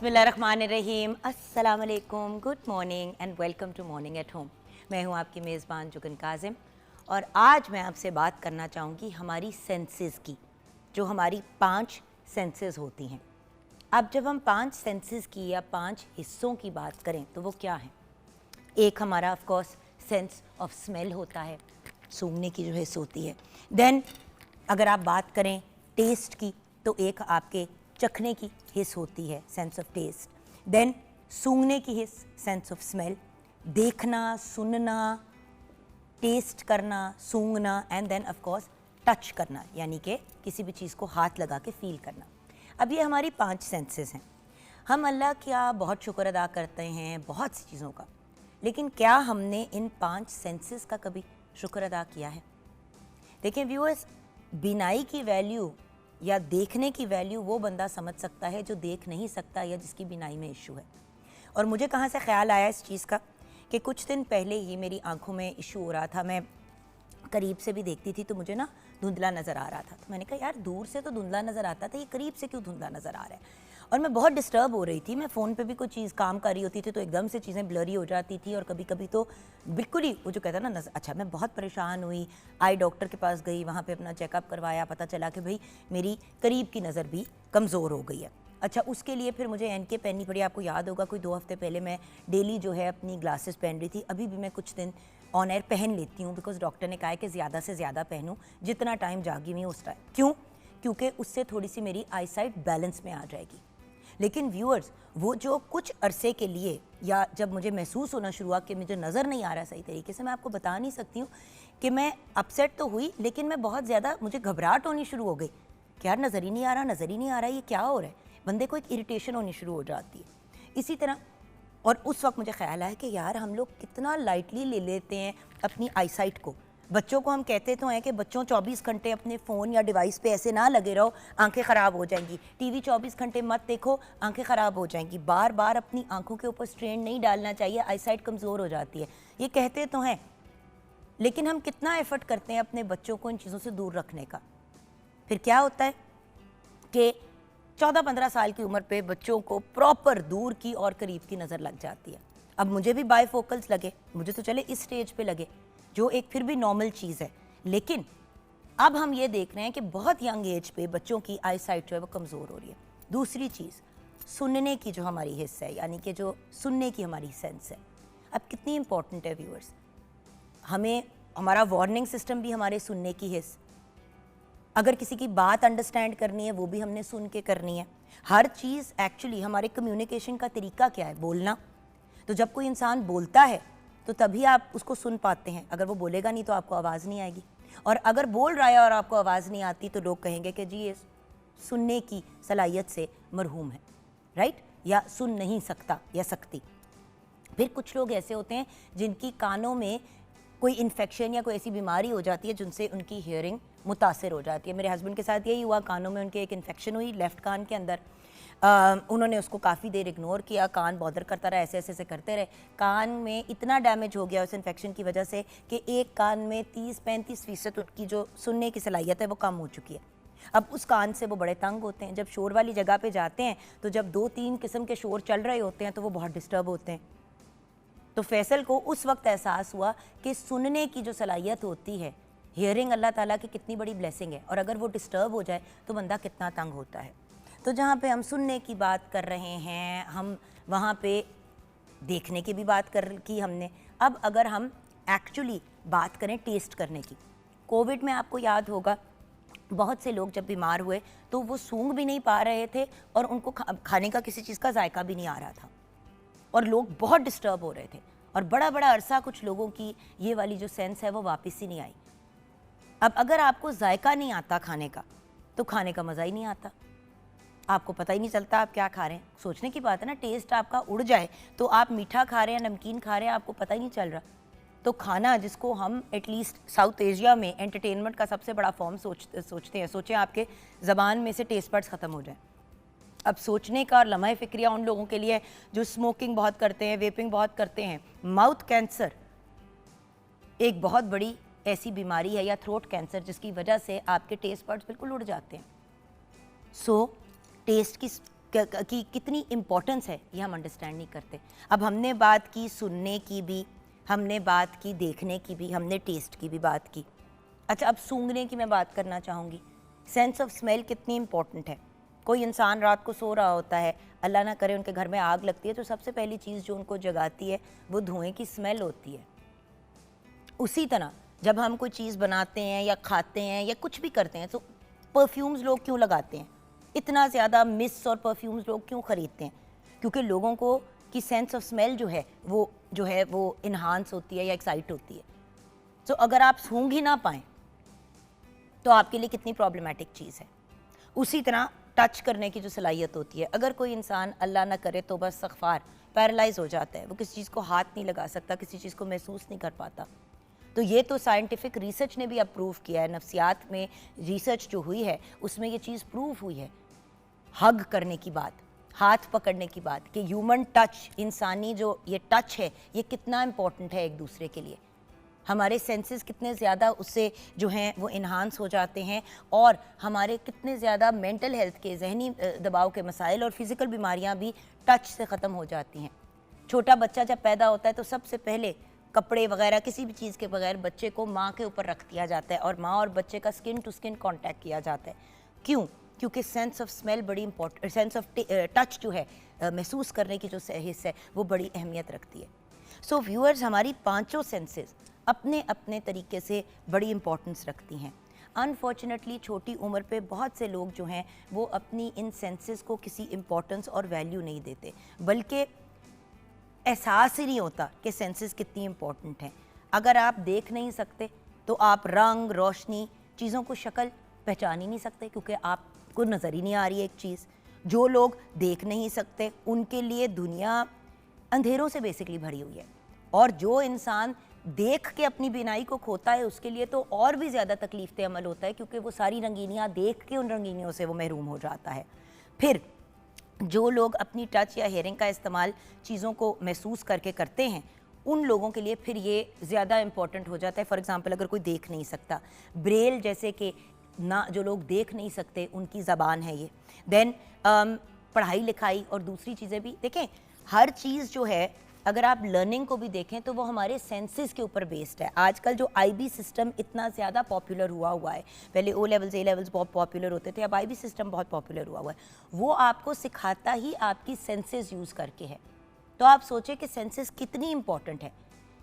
बिस्मिल्लाहिर्रहमानिर्रहीम, अस्सलाम वालेकुम, good morning and welcome to morning at home. मैं हूं आपकी मेज़बान जुगन काजिम और आज मैं आपसे बात करना चाहूँगी हमारी सेंसेस की, जो हमारी 5 सेंसेस होती हैं। अब जब हम 5 सेंसेस की या 5 हिस्सों की बात करें तो वो क्या हैं? एक हमारा of course sense of smell होता है, सूंघने की जो हिस्स होती है। देन अगर आप बात करें टेस्ट की तो एक आपके चखने की हिस्स होती है, सेंस ऑफ टेस्ट। देन सूंघने की हिस्स, सेंस ऑफ स्मेल। देखना, सुनना, टेस्ट करना, सूंघना and then of course touch करना, यानी कि किसी भी चीज़ को हाथ लगा के फील करना। अब ये हमारी 5 सेंसेस हैं। हम अल्लाह का बहुत शुक्र अदा करते हैं बहुत सी चीज़ों का, लेकिन क्या हमने इन 5 सेंसेस का कभी शुक्र अदा किया है? देखिए व्यूअर्स, बिनाई की वैल्यू या देखने की वैल्यू वो बंदा समझ सकता है जो देख नहीं सकता या जिसकी बिनाई में इशू है। और मुझे कहाँ से ख्याल आया इस चीज़ का कि कुछ दिन पहले ही मेरी आंखों में इशू हो रहा था। मैं करीब से भी देखती थी तो मुझे ना धुंधला नज़र आ रहा था। तो मैंने कहा यार दूर से तो धुंधला नज़र आता था, ये करीब से क्यों धुंधला नज़र आ रहा है? और मैं बहुत डिस्टर्ब हो रही थी। मैं फ़ोन पे भी कोई चीज़ काम कर रही होती थी तो एकदम से चीज़ें ब्लरी हो जाती थी और कभी कभी तो बिल्कुल ही वो जो कहता है ना नज़र। अच्छा, मैं बहुत परेशान हुई, आई डॉक्टर के पास गई, वहाँ पे अपना चेकअप करवाया, पता चला कि भाई मेरी करीब की नज़र भी कमज़ोर हो गई है। अच्छा, उसके लिए फिर मुझे एनके पहननी पड़ी। आपको याद होगा कोई 2 हफ्ते पहले मैं डेली जो है अपनी ग्लासेस पहन रही थी। अभी भी मैं कुछ दिन ऑन एयर पहन लेती हूँ बिकॉज डॉक्टर ने कहा है कि ज़्यादा से ज़्यादा पहनूँ, जितना टाइम जागी हुई उस टाइम। क्यों? क्योंकि उससे थोड़ी सी मेरी आई साइट बैलेंस में आ जाएगी। लेकिन व्यूअर्स, वो जो कुछ अरसे के लिए या जब मुझे महसूस होना शुरू हुआ कि मुझे नज़र नहीं आ रहा सही तरीके से, मैं आपको बता नहीं सकती हूँ कि मैं अपसेट तो हुई, लेकिन मैं बहुत ज़्यादा मुझे घबराहट होनी शुरू हो गई कि यार नज़र ही नहीं आ रहा, नज़र ही नहीं आ रहा, ये क्या हो रहा है? बंदे को एक इरिटेशन होनी शुरू हो जाती है। इसी तरह और उस वक्त मुझे ख्याल आया कि यार हम लोग कितना लाइटली ले लेते हैं अपनी आईसाइट को। बच्चों को हम कहते तो हैं कि बच्चों 24 घंटे अपने फ़ोन या डिवाइस पे ऐसे ना लगे रहो, आंखें ख़राब हो जाएंगी। टीवी 24 घंटे मत देखो, आंखें ख़राब हो जाएंगी। बार बार अपनी आंखों के ऊपर स्ट्रेन नहीं डालना चाहिए, आईसाइट कमज़ोर हो जाती है। ये कहते तो हैं, लेकिन हम कितना एफर्ट करते हैं अपने बच्चों को इन चीज़ों से दूर रखने का। फिर क्या होता है कि 14-15 साल की उम्र पे बच्चों को प्रॉपर दूर की और करीब की नज़र लग जाती है। अब मुझे भी बायफोकल्स लगे, मुझे तो चले इस स्टेज पे लगे, जो एक फिर भी नॉर्मल चीज़ है। लेकिन अब हम ये देख रहे हैं कि बहुत यंग एज पे बच्चों की आई साइट जो है वो कमज़ोर हो रही है। दूसरी चीज़, सुनने की जो हमारी हिस्सा है, यानी कि जो सुनने की हमारी सेंस है, अब कितनी इंपॉर्टेंट है व्यूअर्स। हमें हमारा वार्निंग सिस्टम भी हमारे सुनने की हिस्स। अगर किसी की बात अंडरस्टैंड करनी है वो भी हमने सुन के करनी है। हर चीज़ एक्चुअली हमारे कम्युनिकेशन का तरीका क्या है? बोलना। तो जब कोई इंसान बोलता है तो तभी आप उसको सुन पाते हैं। अगर वो बोलेगा नहीं तो आपको आवाज़ नहीं आएगी। और अगर बोल रहा है और आपको आवाज़ नहीं आती तो लोग कहेंगे कि जी ये सुनने की सलाहियत से मरहूम है, राइट, या सुन नहीं सकता या सकती। फिर कुछ लोग ऐसे होते हैं जिनकी कानों में कोई इन्फेक्शन या कोई ऐसी बीमारी हो जाती है जिनसे उनकी हियरिंग मुतासर हो जाती है। मेरे हस्बैंड के साथ यही हुआ, कानों में उनके एक इन्फेक्शन हुई लेफ़्ट कान के अंदर। उन्होंने उसको काफ़ी देर इग्नोर किया, कान बॉदर करता रहा, ऐसे ऐसे करते रहे। कान में इतना डैमेज हो गया उस इन्फेक्शन की वजह से कि एक कान में 30-35% उनकी जो सुनने की सलाहियत है वो कम हो चुकी है। अब उस कान से वो बड़े तंग होते हैं। जब शोर वाली जगह पे जाते हैं तो जब 2-3 किस्म के शोर चल रहे होते हैं तो वो बहुत डिस्टर्ब होते हैं। तो फैसल को उस वक्त एहसास हुआ कि सुनने की जो सलाहियत होती है, हियरिंग अल्लाह ताला की कितनी बड़ी ब्लेसिंग है, और अगर वो डिस्टर्ब हो जाए तो बंदा कितना तंग होता है। तो जहाँ पे हम सुनने की बात कर रहे हैं, हम वहाँ पे देखने की भी बात की हमने। अब अगर हम एक्चुअली बात करें टेस्ट करने की, कोविड में आपको याद होगा बहुत से लोग जब बीमार हुए तो वो सूंघ भी नहीं पा रहे थे और उनको खाने का किसी चीज़ का जायका भी नहीं आ रहा था और लोग बहुत डिस्टर्ब हो रहे थे। और बड़ा बड़ा अरसा कुछ लोगों की ये वाली जो सेंस है वो वापस ही नहीं आई। अब अगर आपको जायका नहीं आता खाने का तो खाने का मज़ा ही नहीं आता, आपको पता ही नहीं चलता आप क्या खा रहे हैं। सोचने की बात है ना, टेस्ट आपका उड़ जाए तो आप मीठा खा रहे हैं, नमकीन खा रहे हैं, आपको पता ही नहीं चल रहा। तो खाना, जिसको हम एटलीस्ट साउथ एशिया में एंटरटेनमेंट का सबसे बड़ा फॉर्म सोचते हैं, सोचें आपके ज़बान में से टेस्ट बड्स ख़त्म हो जाए। अब सोचने का और लम्हा फ़िक्रिया उन लोगों के लिए जो स्मोकिंग बहुत करते हैं, वेपिंग बहुत करते हैं। माउथ कैंसर एक बहुत बड़ी ऐसी बीमारी है, या थ्रोट कैंसर, जिसकी वजह से आपके टेस्ट बड्स बिल्कुल उड़ जाते हैं। सो टेस्ट की कि कितनी इम्पोर्टेंस है ये हम अंडरस्टैंड नहीं करते। अब हमने बात की सुनने की भी, हमने बात की देखने की भी, हमने टेस्ट की भी बात की। अच्छा, अब सूंघने की मैं बात करना चाहूँगी। सेंस ऑफ स्मेल कितनी इम्पोर्टेंट है। कोई इंसान रात को सो रहा होता है, अल्लाह ना करे उनके घर में आग लगती है, तो सबसे पहली चीज़ जो उनको जगाती है वो धुएं की स्मेल होती है। उसी तरह जब हम कोई चीज़ बनाते हैं या खाते हैं या कुछ भी करते हैं, तो परफ्यूम्स लोग क्यों लगाते हैं, इतना ज़्यादा मिस्ट और परफ्यूम्स लोग क्यों ख़रीदते हैं? क्योंकि लोगों को की सेंस ऑफ स्मेल जो है वो इन्हांस होती है या एक्साइट होती है। तो अगर आप सूंघ ही ना पाएँ तो आपके लिए कितनी प्रॉब्लमेटिक चीज़ है। उसी तरह टच करने की जो सलाहियत होती है, अगर कोई इंसान अल्लाह ना करे तो बस इस्तग़फ़ार पैरालाइज हो जाता है, वो किसी चीज़ को हाथ नहीं लगा सकता, किसी चीज़ को महसूस नहीं कर पाता, तो ये तो साइंटिफिक रिसर्च ने भी अप्रूव किया है। नफ्सियात में रिसर्च जो हुई है उसमें ये चीज़ प्रूव हुई है। हग करने की बात, हाथ पकड़ने की बात, कि ह्यूमन टच, इंसानी जो ये टच है ये कितना इम्पोर्टेंट है एक दूसरे के लिए। हमारे सेंसेस कितने ज़्यादा उससे जो हैं वो इन्हांस हो जाते हैं, और हमारे कितने ज़्यादा मेंटल हेल्थ के, जहनी दबाव के मसाइल और फिज़िकल बीमारियां भी टच से ख़त्म हो जाती हैं। छोटा बच्चा जब पैदा होता है तो सबसे पहले कपड़े वगैरह किसी भी चीज़ के बगैर बच्चे को माँ के ऊपर रख दिया जाता है और माँ और बच्चे का स्किन टू स्किन कॉन्टैक्ट किया जाता है। क्यों? क्योंकि सेंस ऑफ स्मेल बड़ी इंपॉर्टेंट, सेंस ऑफ टच जो है, महसूस करने की जो हिस्सा है वो बड़ी अहमियत रखती है। सो व्यूअर्स, हमारी पांचों सेंसेस अपने अपने तरीके से बड़ी इंपॉर्टेंस रखती हैं। अनफॉर्चुनेटली छोटी उम्र पे बहुत से लोग जो हैं वो अपनी इन सेंसेस को किसी इम्पोर्टेंस और वैल्यू नहीं देते, बल्कि एहसास ही नहीं होता कि सेंसेस कितनी इम्पोर्टेंट हैं। अगर आप देख नहीं सकते तो आप रंग, रोशनी, चीज़ों को शक्ल पहचान ही नहीं सकते, क्योंकि आपको नज़र ही नहीं आ रही है एक चीज़। जो लोग देख नहीं सकते उनके लिए दुनिया अंधेरों से बेसिकली भरी हुई है, और जो इंसान देख के अपनी बीनाई को खोता है उसके लिए तो और भी ज़्यादा तकलीफ अमल होता है, क्योंकि वो सारी रंगीनियाँ देख के उन रंगीनियों से वो महरूम हो जाता है। फिर जो लोग अपनी टच या हेयरिंग का इस्तेमाल चीज़ों को महसूस करके करते हैं, उन लोगों के लिए फिर ये ज़्यादा इम्पॉर्टेंट हो जाता है। फॉर एग्ज़ाम्पल, अगर कोई देख नहीं सकता, ब्रेल जैसे कि ना, जो लोग देख नहीं सकते उनकी ज़बान है ये। देन पढ़ाई लिखाई और दूसरी चीज़ें भी देखें, हर चीज़ जो है, अगर आप लर्निंग को भी देखें तो वो हमारे सेंसेस के ऊपर बेस्ड है। आजकल जो आईबी सिस्टम इतना ज़्यादा पॉपुलर हुआ है, पहले ओ लेवल्स, ए लेवल्स बहुत पॉपुलर होते थे, अब आईबी सिस्टम बहुत पॉपुलर हुआ है। वो आपको सिखाता ही आपकी सेंसेस यूज़ करके है। तो आप सोचें कि सेंसेस कितनी इंपॉर्टेंट है,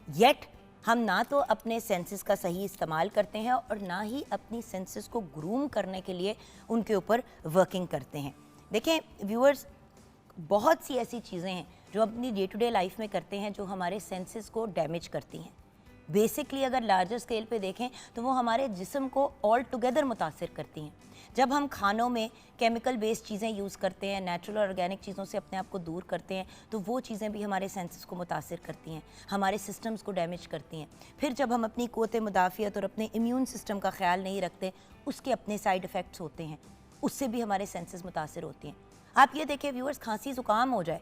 येट हम ना तो अपने सेंसेस का सही इस्तेमाल करते हैं और ना ही अपनी सेंसेस को ग्रूम करने के लिए उनके ऊपर वर्किंग करते हैं। देखें व्यूअर्स, बहुत सी ऐसी चीज़ें हैं जो अपनी डे टू डे लाइफ में करते हैं जो हमारे सेंसेस को डैमेज करती हैं। बेसिकली अगर लार्जर स्केल पे देखें तो वो हमारे जिस्म को ऑल टुगेदर मुतासिर करती हैं। जब हम खानों में केमिकल बेस्ड चीज़ें यूज़ करते हैं, नेचुरल और ऑर्गेनिक चीज़ों से अपने आप को दूर करते हैं, तो वो चीज़ें भी हमारे सेंसेस को मुतासिर करती हैं, हमारे सिस्टम्स को डैमेज करती हैं। फिर जब हम अपनी क़ुव्वत मुदाफ़ियत और अपने इम्यून सिस्टम का ख्याल नहीं रखते, उसके अपने साइड इफ़ेक्ट्स होते हैं, उससे भी हमारे सेंसेस मुतासिर होती हैं। आप ये देखें व्यूअर्स, खांसी ज़ुकाम हो जाए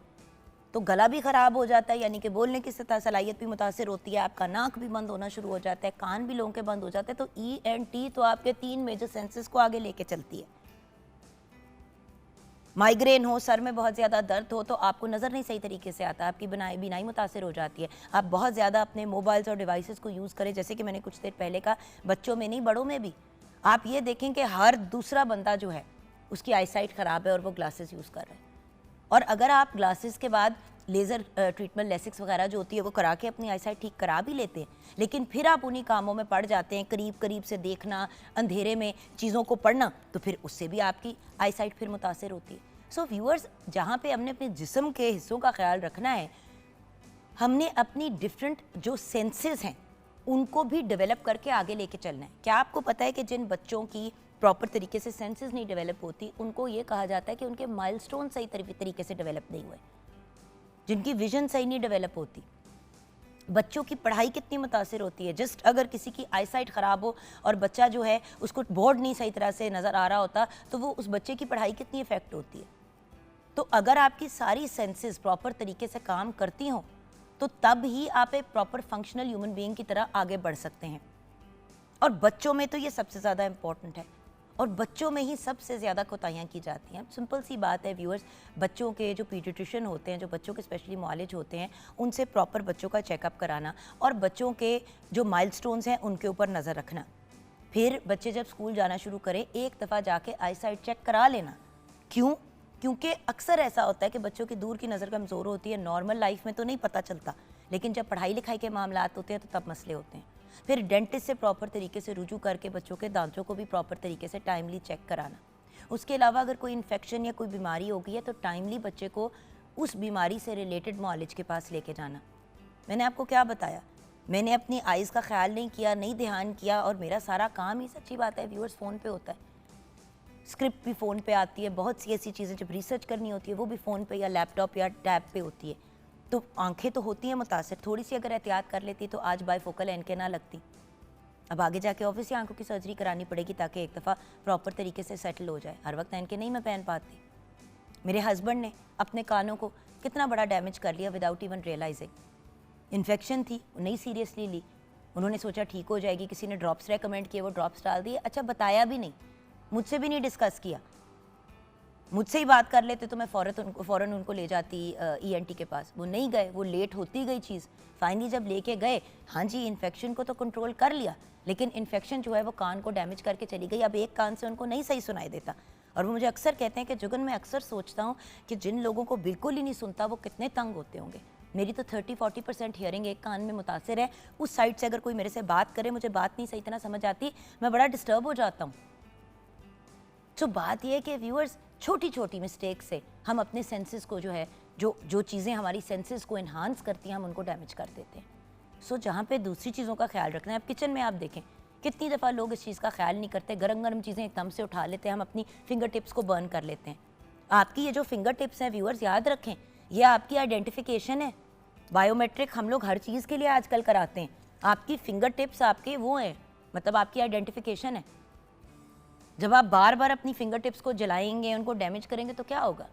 तो गला भी ख़राब हो जाता है, यानी कि बोलने की सलाहियत भी मुतासिर होती है, आपका नाक भी बंद होना शुरू हो जाता है, कान भी लोगों के बंद हो जाते हैं। तो ENT तो आपके 3 मेजर सेंसेस को आगे लेके चलती है। माइग्रेन हो, सर में बहुत ज़्यादा दर्द हो, तो आपको नज़र नहीं सही तरीके से आता, आपकी बीनाई मुतासिर हो जाती है। आप बहुत ज़्यादा अपने मोबाइल्स और डिवाइसेस को यूज़ करें, जैसे कि मैंने कुछ देर पहले कहा, बच्चों में नहीं बड़ों में भी। आप ये देखें कि हर दूसरा बंदा जो है उसकी आईसाइट ख़राब है और वो ग्लासेस यूज़ कर रहे हैं। और अगर आप ग्लासेस के बाद लेज़र ट्रीटमेंट, लेसिक्स वगैरह जो होती है वो करा के अपनी आईसाइट ठीक करा भी लेते हैं, लेकिन फिर आप उन्हीं कामों में पड़ जाते हैं, करीब करीब से देखना, अंधेरे में चीज़ों को पढ़ना, तो फिर उससे भी आपकी आईसाइट फिर मुतासिर होती है। सो व्यूअर्स, जहाँ पे हमने अपने जिस्म के हिस्सों का ख्याल रखना है, हमने अपनी डिफरेंट जो सेंसेस हैं उनको भी डेवलप करके आगे लेके चलना है। क्या आपको पता है कि जिन बच्चों की प्रॉपर तरीके से सेंसेस नहीं डेवलप होती, उनको ये कहा जाता है कि उनके माइलस्टोन सही तरीके से डेवलप नहीं हुए, जिनकी विजन सही नहीं डेवलप होती। बच्चों की पढ़ाई कितनी मुतासिर होती है। जस्ट अगर किसी की आईसाइट ख़राब हो और बच्चा जो है उसको बोर्ड नहीं सही तरह से नज़र आ रहा होता, तो वो उस बच्चे की पढ़ाई कितनी इफेक्ट होती है। तो अगर आपकी सारी सेंसेस प्रॉपर तरीके से काम करती हों तो तब ही आप एक प्रॉपर फंक्शनल ह्यूमन बीइंग की तरह आगे बढ़ सकते हैं। और बच्चों में तो ये सबसे ज़्यादा इम्पॉर्टेंट है। और बच्चों में ही सबसे ज़्यादा कोताहियाँ की जाती हैं। सिंपल सी बात है व्यूअर्स, बच्चों के जो पीडियाट्रिशियन होते हैं, जो बच्चों के स्पेशली मुआलिज होते हैं, उनसे प्रॉपर बच्चों का चेकअप कराना और बच्चों के जो माइलस्टोन्स हैं उनके ऊपर नज़र रखना। फिर बच्चे जब स्कूल जाना शुरू करें, एक दफ़ा जाके आई साइट चेक करा लेना। क्यों? क्योंकि अक्सर ऐसा होता है कि बच्चों की दूर की नज़र कमज़ोर होती है, नॉर्मल लाइफ में तो नहीं पता चलता, लेकिन जब पढ़ाई लिखाई के मामलात होते हैं तो तब मसले होते हैं। फिर डेंटिस्ट से प्रॉपर तरीके से रुजू करके बच्चों के दांतों को भी प्रॉपर तरीके से टाइमली चेक कराना। उसके अलावा अगर कोई इन्फेक्शन या कोई बीमारी हो गई है तो टाइमली बच्चे को उस बीमारी से रिलेटेड मुआलिज के पास लेके जाना। मैंने आपको क्या बताया, मैंने अपनी आइज़ का ख्याल नहीं किया, नहीं ध्यान किया, और मेरा सारा काम ही, सच्ची बात है व्यूअर्स, फ़ोन पे होता है। स्क्रिप्ट भी फ़ोन पे आती है, बहुत सी ऐसी चीज़ें जब रिसर्च करनी होती है वो भी फ़ोन पे या लैपटॉप या टैब पे होती है। तो आंखें तो होती हैं मुतासर, थोड़ी सी अगर एहतियात कर लेती तो आज बायफोकल एनके ना लगती। अब आगे जाके ऑब्वियसली आंखों की सर्जरी करानी पड़ेगी ताकि एक दफ़ा प्रॉपर तरीके से सेटल हो जाए। हर वक्त एनके नहीं मैं पहन पाती। मेरे हस्बैंड ने अपने कानों को कितना बड़ा डैमेज कर लिया विदाउट इवन रियलाइजिंग। इन्फेक्शन थी, नहीं सीरियसली ली, उन्होंने सोचा ठीक हो जाएगी, किसी ने ड्रॉप्स रेकमेंड किए, वो ड्रॉप्स डाल दिए। अच्छा, बताया भी नहीं, मुझसे भी नहीं डिस्कस किया। मुझसे ही बात कर लेते तो मैं फ़ौरन उनको ले जाती ENT के पास। वो नहीं गए, वो लेट होती गई चीज़। फाइनली जब लेके गए, हाँ जी इन्फेक्शन को तो कंट्रोल कर लिया, लेकिन इन्फेक्शन जो है वो कान को डैमेज करके चली गई। अब एक कान से उनको नहीं सही सुनाई देता। और वो मुझे अक्सर कहते हैं कि जुगन, मैं अक्सर सोचता हूँ कि जिन लोगों को बिल्कुल ही नहीं सुनता वो कितने तंग होते होंगे। मेरी तो 30-40% हियरिंग एक कान में मुतासर है। उस साइड से अगर कोई मेरे से बात करे, मुझे बात नहीं सही तरह समझ आती, मैं बड़ा डिस्टर्ब हो जाता हूँ। तो बात यह है कि व्यूअर्स, छोटी छोटी मिस्टेक से हम अपने सेंसेस को जो है, जो चीज़ें हमारी सेंसेस को इन्हांस करती हैं, हम उनको डैमेज कर देते हैं। सो जहाँ पे दूसरी चीज़ों का ख्याल रखना है, अब किचन में आप देखें कितनी दफ़ा लोग इस चीज़ का ख्याल नहीं करते, गरम गरम चीज़ें एकदम से उठा लेते हैं, हम अपनी फिंगर टिप्स को बर्न कर लेते हैं। आपकी ये जो फिंगर टिप्स हैं व्यूअर्स, याद रखें, ये आपकी आइडेंटिफिकेशन है। बायोमेट्रिक हम लोग हर चीज़ के लिए आजकल कराते हैं। आपकी फिंगर टिप्स आपके वो हैं, मतलब आपकी आइडेंटिफिकेशन है। जब आप बार बार अपनी फिंगर टिप्स को जलाएंगे, उनको डैमेज करेंगे तो क्या होगा?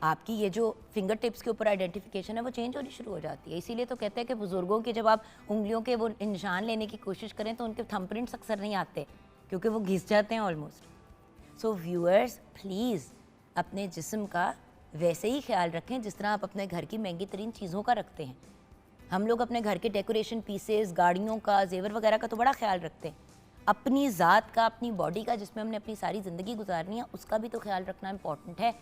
आपकी ये जो फिंगर टिप्स के ऊपर आइडेंटिफिकेशन है वो चेंज होनी शुरू हो जाती है। इसीलिए तो कहते हैं कि बुजुर्गों के जब आप उंगलियों के वो निशान लेने की कोशिश करें तो उनके थंबप्रिंट्स अक्सर नहीं आते, क्योंकि वो घिस जाते हैं ऑलमोस्ट। सो व्यूअर्स, प्लीज़ अपने जिस्म का वैसे ही ख्याल रखें जिस तरह आप अपने घर की महंगी तरीन चीज़ों का रखते हैं। हम लोग अपने घर के डेकोरेशन पीसेस, गाड़ियों का, जेवर वगैरह का तो बड़ा ख्याल रखते हैं। अपनी ज़ात का, अपनी बॉडी का, जिसमें हमने अपनी सारी ज़िंदगी गुजारनी है, उसका भी तो ख्याल रखना इम्पॉर्टेंट है।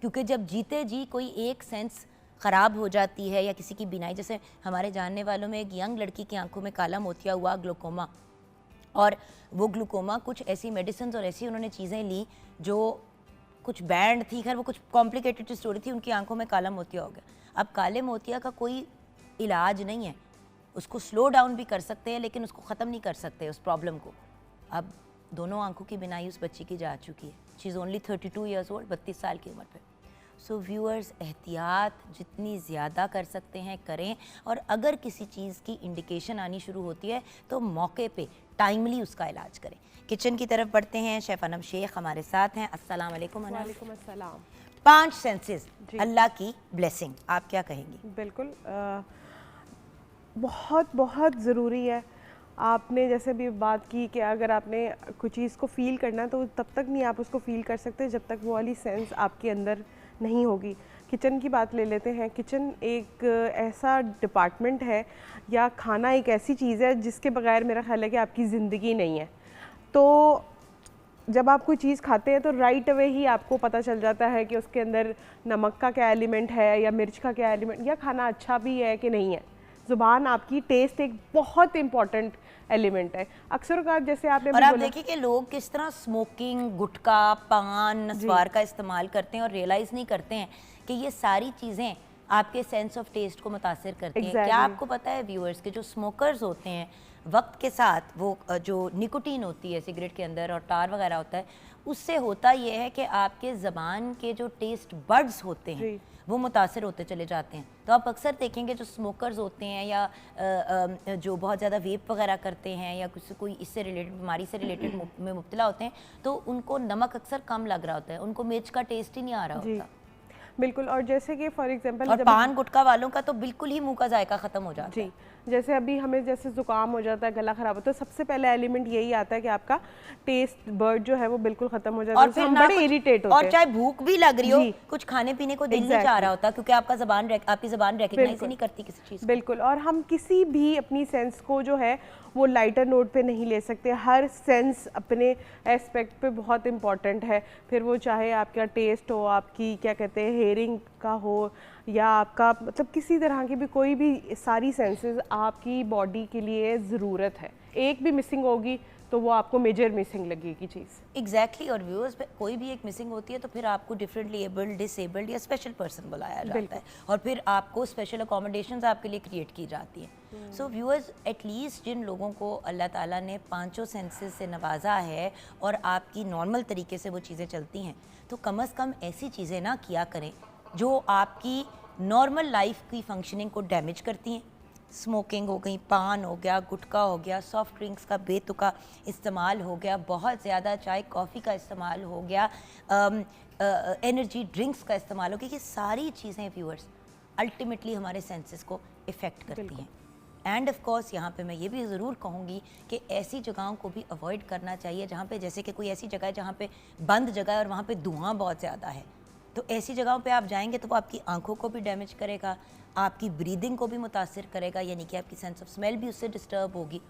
क्योंकि जब जीते जी कोई एक सेंस ख़राब हो जाती है या किसी की बीनाई, जैसे हमारे जानने वालों में एक यंग लड़की की आंखों में काला मोतिया हुआ, ग्लूकोमा, और वो ग्लूकोमा कुछ ऐसी मेडिसिन और ऐसी उन्होंने चीज़ें ली जो कुछ बैंड थी, खैर वो कुछ कॉम्प्लिकेटेड स्टोरी थी, उनकी आंखों में काला मोतिया हो गया। अब काले मोतिया का कोई इलाज नहीं है, उसको स्लो डाउन भी कर सकते हैं लेकिन उसको ख़त्म नहीं कर सकते उस प्रॉब्लम को। अब दोनों आंखों की बिनाई उस बच्ची की जा चुकी है। She is only 32 years old, 32 साल की उम्र पे। सो व्यूअर्स, एहतियात जितनी ज़्यादा कर सकते हैं करें, और अगर किसी चीज़ की इंडिकेशन आनी शुरू होती है तो मौके पे टाइमली उसका इलाज करें। किचन की तरफ बढ़ते हैं, शेफ़ अनम शेख हमारे साथ हैं। अस्सलाम वालेकुम। वालेकुम अस्सलाम। 5 सेंसेस, अल्लाह की ब्लेसिंग, आप क्या कहेंगी? बिल्कुल, बहुत बहुत ज़रूरी है। आपने जैसे भी बात की कि अगर आपने कुछ चीज़ को फ़ील करना तो तब तक नहीं आप उसको फ़ील कर सकते जब तक वो वाली सेंस आपके अंदर नहीं होगी। किचन की बात ले लेते हैं। किचन एक ऐसा डिपार्टमेंट है, या खाना एक ऐसी चीज़ है जिसके बगैर मेरा ख्याल है कि आपकी ज़िंदगी नहीं है। तो जब आप कोई चीज़ खाते हैं तो राइट अवे ही आपको पता चल जाता है कि उसके अंदर नमक का क्या एलिमेंट है या मिर्च का क्या एलिमेंट, या खाना अच्छा भी है कि नहीं है। ज़ुबान आपकी, टेस्ट एक बहुत इंपॉर्टेंट एलिमेंट है। अक्सर का जैसे आपने और आप देखिए कि लोग किस तरह स्मोकिंग, गुटखा, पान, नस्वार का इस्तेमाल करते हैं और रियलाइज़ नहीं करते हैं कि ये सारी चीज़ें आपके सेंस ऑफ टेस्ट को मुतासिर करती हैं। क्या आपको पता है व्यूअर्स के जो स्मोकर्स होते हैं, वक्त के साथ वो जो निकोटीन होती है सिगरेट के अंदर और टार वगैरह होता है, उससे होता ये है कि आपके ज़बान के जो टेस्ट बड्स होते हैं वो मुतासिर होते चले जाते हैं। तो आप अक्सर देखेंगे जो स्मोकर्स होते हैं या जो बहुत ज़्यादा वेप वगैरह करते हैं या कोई इससे रिलेटेड बीमारी से रिलेटेड में मुब्तला होते हैं, तो उनको नमक अक्सर कम लग रहा होता है, उनको मिर्च का टेस्ट ही नहीं आ रहा होता। बिल्कुल। और जैसे कि फॉर एग्जांपल और पान गुटखा वालों का तो बिल्कुल ही मुंह का जायका ख़त्म हो जाता है। जैसे अभी हमें जैसे ज़ुकाम हो जाता है, गला ख़राब होता है, सबसे पहला एलिमेंट यही आता है कि आपका टेस्ट बर्ड जो है वो बिल्कुल ख़त्म हो जाता है, और फिर हम ना बड़े इरिटेट होते और हैं। चाहे भूख भी लग रही हो, जी। कुछ खाने पीने को दिल नहीं चाह Exactly. रहा होता, क्योंकि आपकी ज़बान रिकग्नाइज ही बिल्कुल। नहीं करती किसी चीज़ को। बिल्कुल, और हम किसी भी अपनी सेंस को जो है वो लाइटर नोट पे नहीं ले सकते। हर सेंस अपने एस्पेक्ट पे बहुत इम्पॉर्टेंट है, फिर वो चाहे आपका टेस्ट हो, आपकी क्या कहते हैं हेयरिंग का हो, या आपका मतलब किसी तरह की भी कोई भी, सारी सेंसेस आपकी बॉडी के लिए ज़रूरत है। एक भी मिसिंग होगी तो वो आपको मेजर मिसिंग लगेगी चीज़। एग्जैक्टली और व्यूअर्स पे कोई भी एक मिसिंग होती है तो फिर आपको डिफरेंटली एबल्ड, डिसेबल्ड या स्पेशल पर्सन बुलाया जाता है, और फिर आपको स्पेशल अकोमोडेशंस आपके लिए क्रिएट की जाती हैं। सो व्यूअर्स, एटलीस्ट जिन लोगों को अल्लाह ताला ने पांचों सेंसेस से नवाजा है और आपकी नॉर्मल तरीके से वो चीज़ें चलती हैं, तो कम से कम ऐसी चीज़ें ना किया करें जो आपकी नॉर्मल लाइफ की फंक्शनिंग को डैमेज करती हैं। स्मोकिंग हो गई, पान हो गया, गुटखा हो गया, सॉफ्ट ड्रिंक्स का बेतुका इस्तेमाल हो गया, बहुत ज़्यादा चाय कॉफ़ी का इस्तेमाल हो गया, एनर्जी ड्रिंक्स का इस्तेमाल हो गया। ये सारी चीज़ें व्यूअर्स अल्टीमेटली हमारे सेंसेस को इफ़ेक्ट करती हैं। एंड ऑफ कोर्स यहाँ पे मैं ये भी ज़रूर कहूँगी कि ऐसी जगहों को भी अवॉइड करना चाहिए जहाँ पे, जैसे कि कोई ऐसी जगह है जहाँ पे बंद जगह है और वहाँ पे धुआं बहुत ज़्यादा है, तो ऐसी जगहों पे आप जाएंगे तो वो आपकी आंखों को भी डैमेज करेगा, आपकी ब्रीदिंग को भी मुतासिर करेगा, यानी कि आपकी सेंस ऑफ स्मेल भी उससे डिस्टर्ब होगी।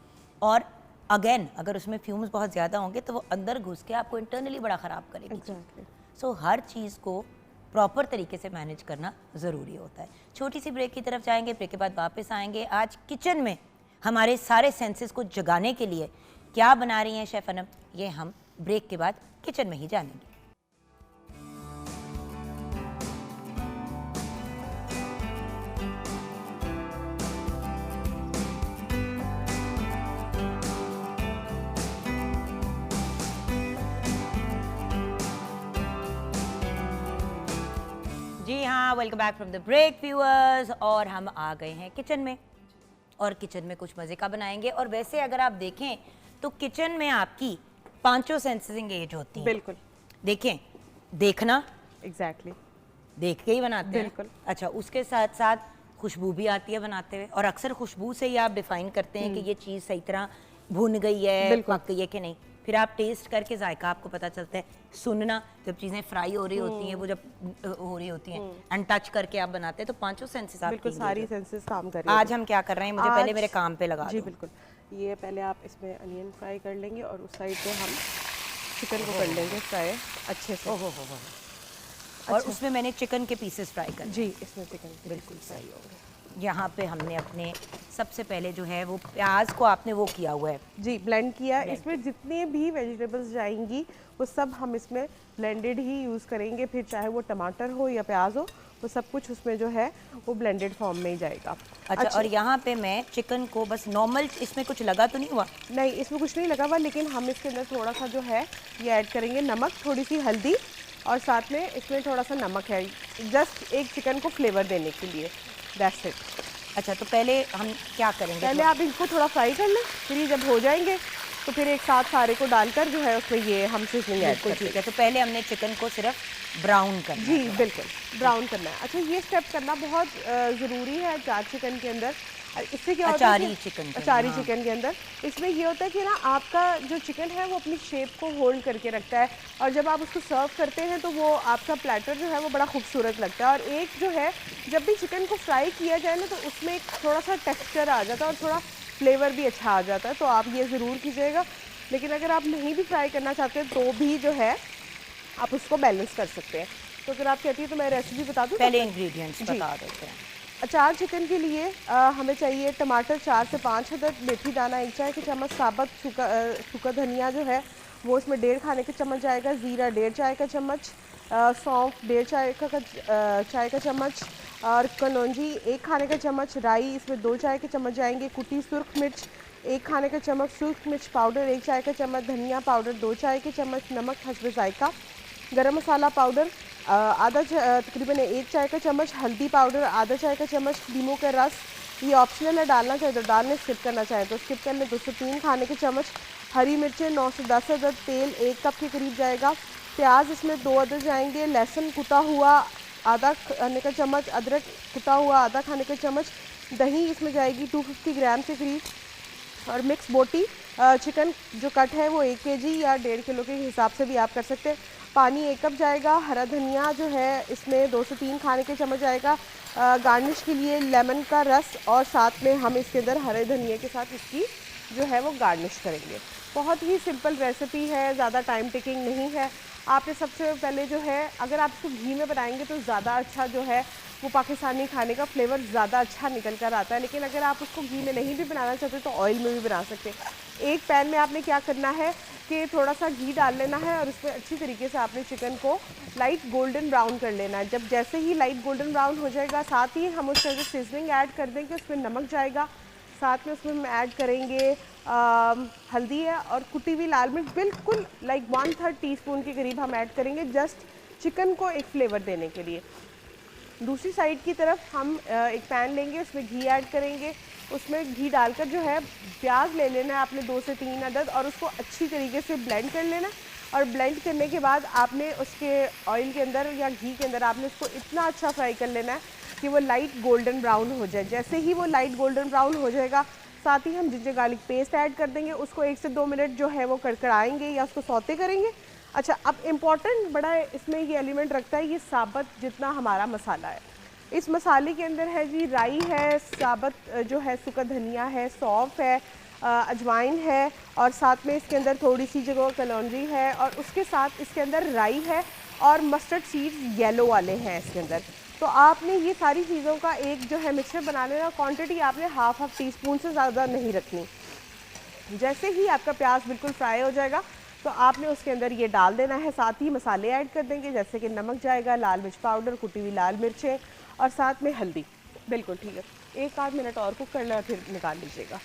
और अगेन अगर उसमें फ्यूम्स बहुत ज़्यादा होंगे तो वो अंदर घुस के आपको इंटरनली बड़ा ख़राब करेगी। सो हर चीज़ को प्रॉपर तरीके से मैनेज करना ज़रूरी होता है। छोटी सी ब्रेक की तरफ जाएंगे, ब्रेक के बाद वापस आएंगे। आज किचन में हमारे सारे सेंसेस को जगाने के लिए क्या बना रही हैं शेफ़ अनम, ये हम ब्रेक के बाद किचन में ही जानेंगे। जी हाँ, welcome back from the break viewers, और हम आ गए हैं किचन में, और किचन में कुछ मज़े का बनाएंगे। और वैसे अगर आप देखें तो किचन में आपकी पांचों सेंसेस एंगेज होती हैं। बिल्कुल। देखें, देखना, एग्जैक्टली देख के ही बनाते हैं। बिल्कुल। अच्छा, उसके साथ साथ खुशबू भी आती है बनाते हुए, और अक्सर खुशबू से ही आप डिफाइन करते हैं कि ये चीज़ सही तरह भुन गई है, पक गई है कि नहीं। फिर आप टेस्ट करके जायका आपको पता चलता है। सुनना, जब चीज़ें फ्राई हो रही होती हैं, वो जब हो रही होती हैं, एंड टच करके आप बनाते हैं, तो पांचों सेंसेस बिल्कुल आपकी सारी सेंसेस काम कर रही हैं। आज हम क्या कर रहे हैं, मुझे पहले मेरे काम पे लगा जी दो। बिल्कुल। ये पहले आप इसमें अनियन फ्राई कर लेंगे और उस साइड पे हम चिकन को कर लेंगे फ्राई अच्छे से। ओहो हो। और उसमें मैंने चिकन के पीसेस फ्राई कर जी, इसमें चिकन बिल्कुल सही हो गया। यहाँ पे हमने अपने सबसे पहले जो है वो प्याज को आपने वो किया हुआ है, जी ब्लेंड किया। इसमें जितने भी वेजिटेबल्स जाएंगी वो सब हम इसमें ब्लेंडेड ही यूज़ करेंगे, फिर चाहे वो टमाटर हो या प्याज हो, वो सब कुछ उसमें जो है वो ब्लेंडेड फॉर्म में ही जाएगा। अच्छा, और यहाँ पे मैं चिकन को बस नॉर्मल, इसमें कुछ लगा तो नहीं हुआ? नहीं, इसमें कुछ नहीं लगा हुआ, लेकिन हम इसके अंदर थोड़ा सा जो है ये ऐड करेंगे नमक, थोड़ी सी हल्दी, और साथ में इसमें थोड़ा सा नमक है, जस्ट एक चिकन को फ्लेवर देने के लिए। That's it. अच्छा, तो पहले हम क्या करेंगे? पहले आप इनको थोड़ा फ्राई कर लें, फिर ये जब हो जाएंगे तो फिर एक साथ सारे को डालकर जो है उसमें ये हम सीजनिंग ऐड कर ठीक है, तो पहले हमने चिकन को सिर्फ ब्राउन करना जी है। बिल्कुल, ब्राउन करना है। अच्छा, ये स्टेप करना बहुत ज़रूरी है अचार चिकन के अंदर। इससे क्या होता है अचारी चिकन के, अचारी हाँ। चिकन के अंदर इसमें ये होता है कि ना आपका जो चिकन है वो अपनी शेप को होल्ड करके रखता है, और जब आप उसको सर्व करते हैं तो वो आपका प्लेटर जो है वो बड़ा खूबसूरत लगता है। और एक जो है, जब भी चिकन को फ्राई किया जाए ना तो उसमें एक थोड़ा सा टेक्सचर आ जाता है और थोड़ा फ्लेवर भी अच्छा आ जाता है, तो आप ये ज़रूर कीजिएगा। लेकिन अगर आप नहीं भी फ्राई करना चाहते हैं तो भी जो है आप उसको बैलेंस कर सकते हैं। तो अगर आप कहती हैं तो मैं रेसिपी बता दूँ? पहले इंग्रेडिएंट्स बता देते हैं। अचार चिकन के लिए हमें चाहिए टमाटर 4 से 5 अदद, मेथी दाना 1 चाय के चम्मच, साबुत सूखा धनिया जो है वो इसमें 1.5 खाने के चम्मच जाएगा, ज़ीरा 1.5 चाय का चम्मच, सौंफ 1.5 चाय का चम्मच, और कलौंजी 1 खाने का चम्मच, राई इसमें 2 चाय के चम्मच जाएंगे, कुटी सुर्ख मिर्च 1 खाने का चम्मच, सूख मिर्च पाउडर 1 चाय का चम्मच, धनिया पाउडर 2 चाय के चम्मच, नमक हस्बे जायका, गरम मसाला पाउडर तकरीबन 1 चाय का चम्मच, हल्दी पाउडर आधा चाय का चम्मच, नींबू का रस ये ऑप्शनल है, डालना चाहे तो डालने, स्किप करना चाहे तो स्किप करने। 2 से 3 खाने के चम्मच हरी मिर्चें 9 से 10 अदद, तेल 1 कप के करीब जाएगा, प्याज इसमें 2 अदद जाएंगे, लहसुन कुटा हुआ आधा खाने का चम्मच, अदरक कुटा हुआ आधा खाने का चम्मच, दही इसमें जाएगी 250 ग्राम के करीब, और मिक्स बोटी चिकन जो कट है वो 1 केजी या 1.5 किलो के हिसाब से भी आप कर सकते हैं। पानी 1 कप जाएगा। हरा धनिया जो है इसमें 2 से 3 खाने के चम्मच जाएगा। गार्निश के लिए लेमन का रस, और साथ में हम इसके अंदर हरे धनिया के साथ इसकी जो है वो गार्निश करेंगे। बहुत ही सिंपल रेसिपी है, ज़्यादा टाइम टेकिंग नहीं है। आपने सबसे पहले जो है, अगर आप इसको घी में बनाएंगे तो ज़्यादा अच्छा जो है वो पाकिस्तानी खाने का फ्लेवर ज़्यादा अच्छा निकल कर आता है, लेकिन अगर आप उसको घी में नहीं भी बनाना चाहते तो ऑयल में भी बना सकते हैं। एक पैन में आपने क्या करना है कि थोड़ा सा घी डाल लेना है, और उसमें अच्छी तरीके से आपने चिकन को लाइट गोल्डन ब्राउन कर लेना है। जब जैसे ही लाइट गोल्डन ब्राउन हो जाएगा, साथ ही हम उसके अंदर सीजनिंग ऐड कर देंगे, उसमें नमक जाएगा, साथ में उसमें हम ऐड करेंगे हल्दी है, और कुटी हुई लाल मिर्च बिल्कुल लाइक 1/3 टीस्पून के करीब हम ऐड करेंगे, जस्ट चिकन को एक फ्लेवर देने के लिए। दूसरी साइड की तरफ हम एक पैन लेंगे, उसमें घी ऐड करेंगे। उसमें घी डालकर जो है प्याज ले लेना है आपने 2 से 3 अदद, और उसको अच्छी तरीके से ब्लेंड कर लेना है। और ब्लेंड करने के बाद आपने उसके ऑयल के अंदर या घी के अंदर आपने उसको इतना अच्छा फ्राई कर लेना है कि वो लाइट गोल्डन ब्राउन हो जाए। जैसे ही वो लाइट गोल्डन ब्राउन हो जाएगा, साथ ही हम जिंजर गार्लिक पेस्ट ऐड कर देंगे। उसको 1 से 2 मिनट जो है वो कड़कड़ाएंगे या उसको सौते करेंगे। अच्छा, अब इम्पॉर्टेंट बड़ा इसमें ये एलिमेंट रखता है, ये साबुत जितना हमारा मसाला है। इस मसाले के अंदर है जी राई है, साबुत जो है सूखा धनिया है, सौंफ है, अजवाइन है, और साथ में इसके अंदर थोड़ी सी जगह कलौंजी है, और उसके साथ इसके अंदर राई है, और मस्टर्ड सीड्स येलो वाले हैं इसके अंदर। तो आपने ये सारी चीज़ों का एक जो है मिक्सचर बना लेना। क्वांटिटी आपने हाफ टीस्पून से ज़्यादा नहीं रखनी। जैसे ही आपका प्याज बिल्कुल फ्राई हो जाएगा तो आपने उसके अंदर ये डाल देना है। साथ ही मसाले ऐड कर देंगे, जैसे कि नमक जाएगा, लाल मिर्च पाउडर, कुटी हुई लाल मिर्चें, और साथ में हल्दी। बिल्कुल ठीक है, 1 आध मिनट और कुक करना, फिर निकाल लीजिएगा।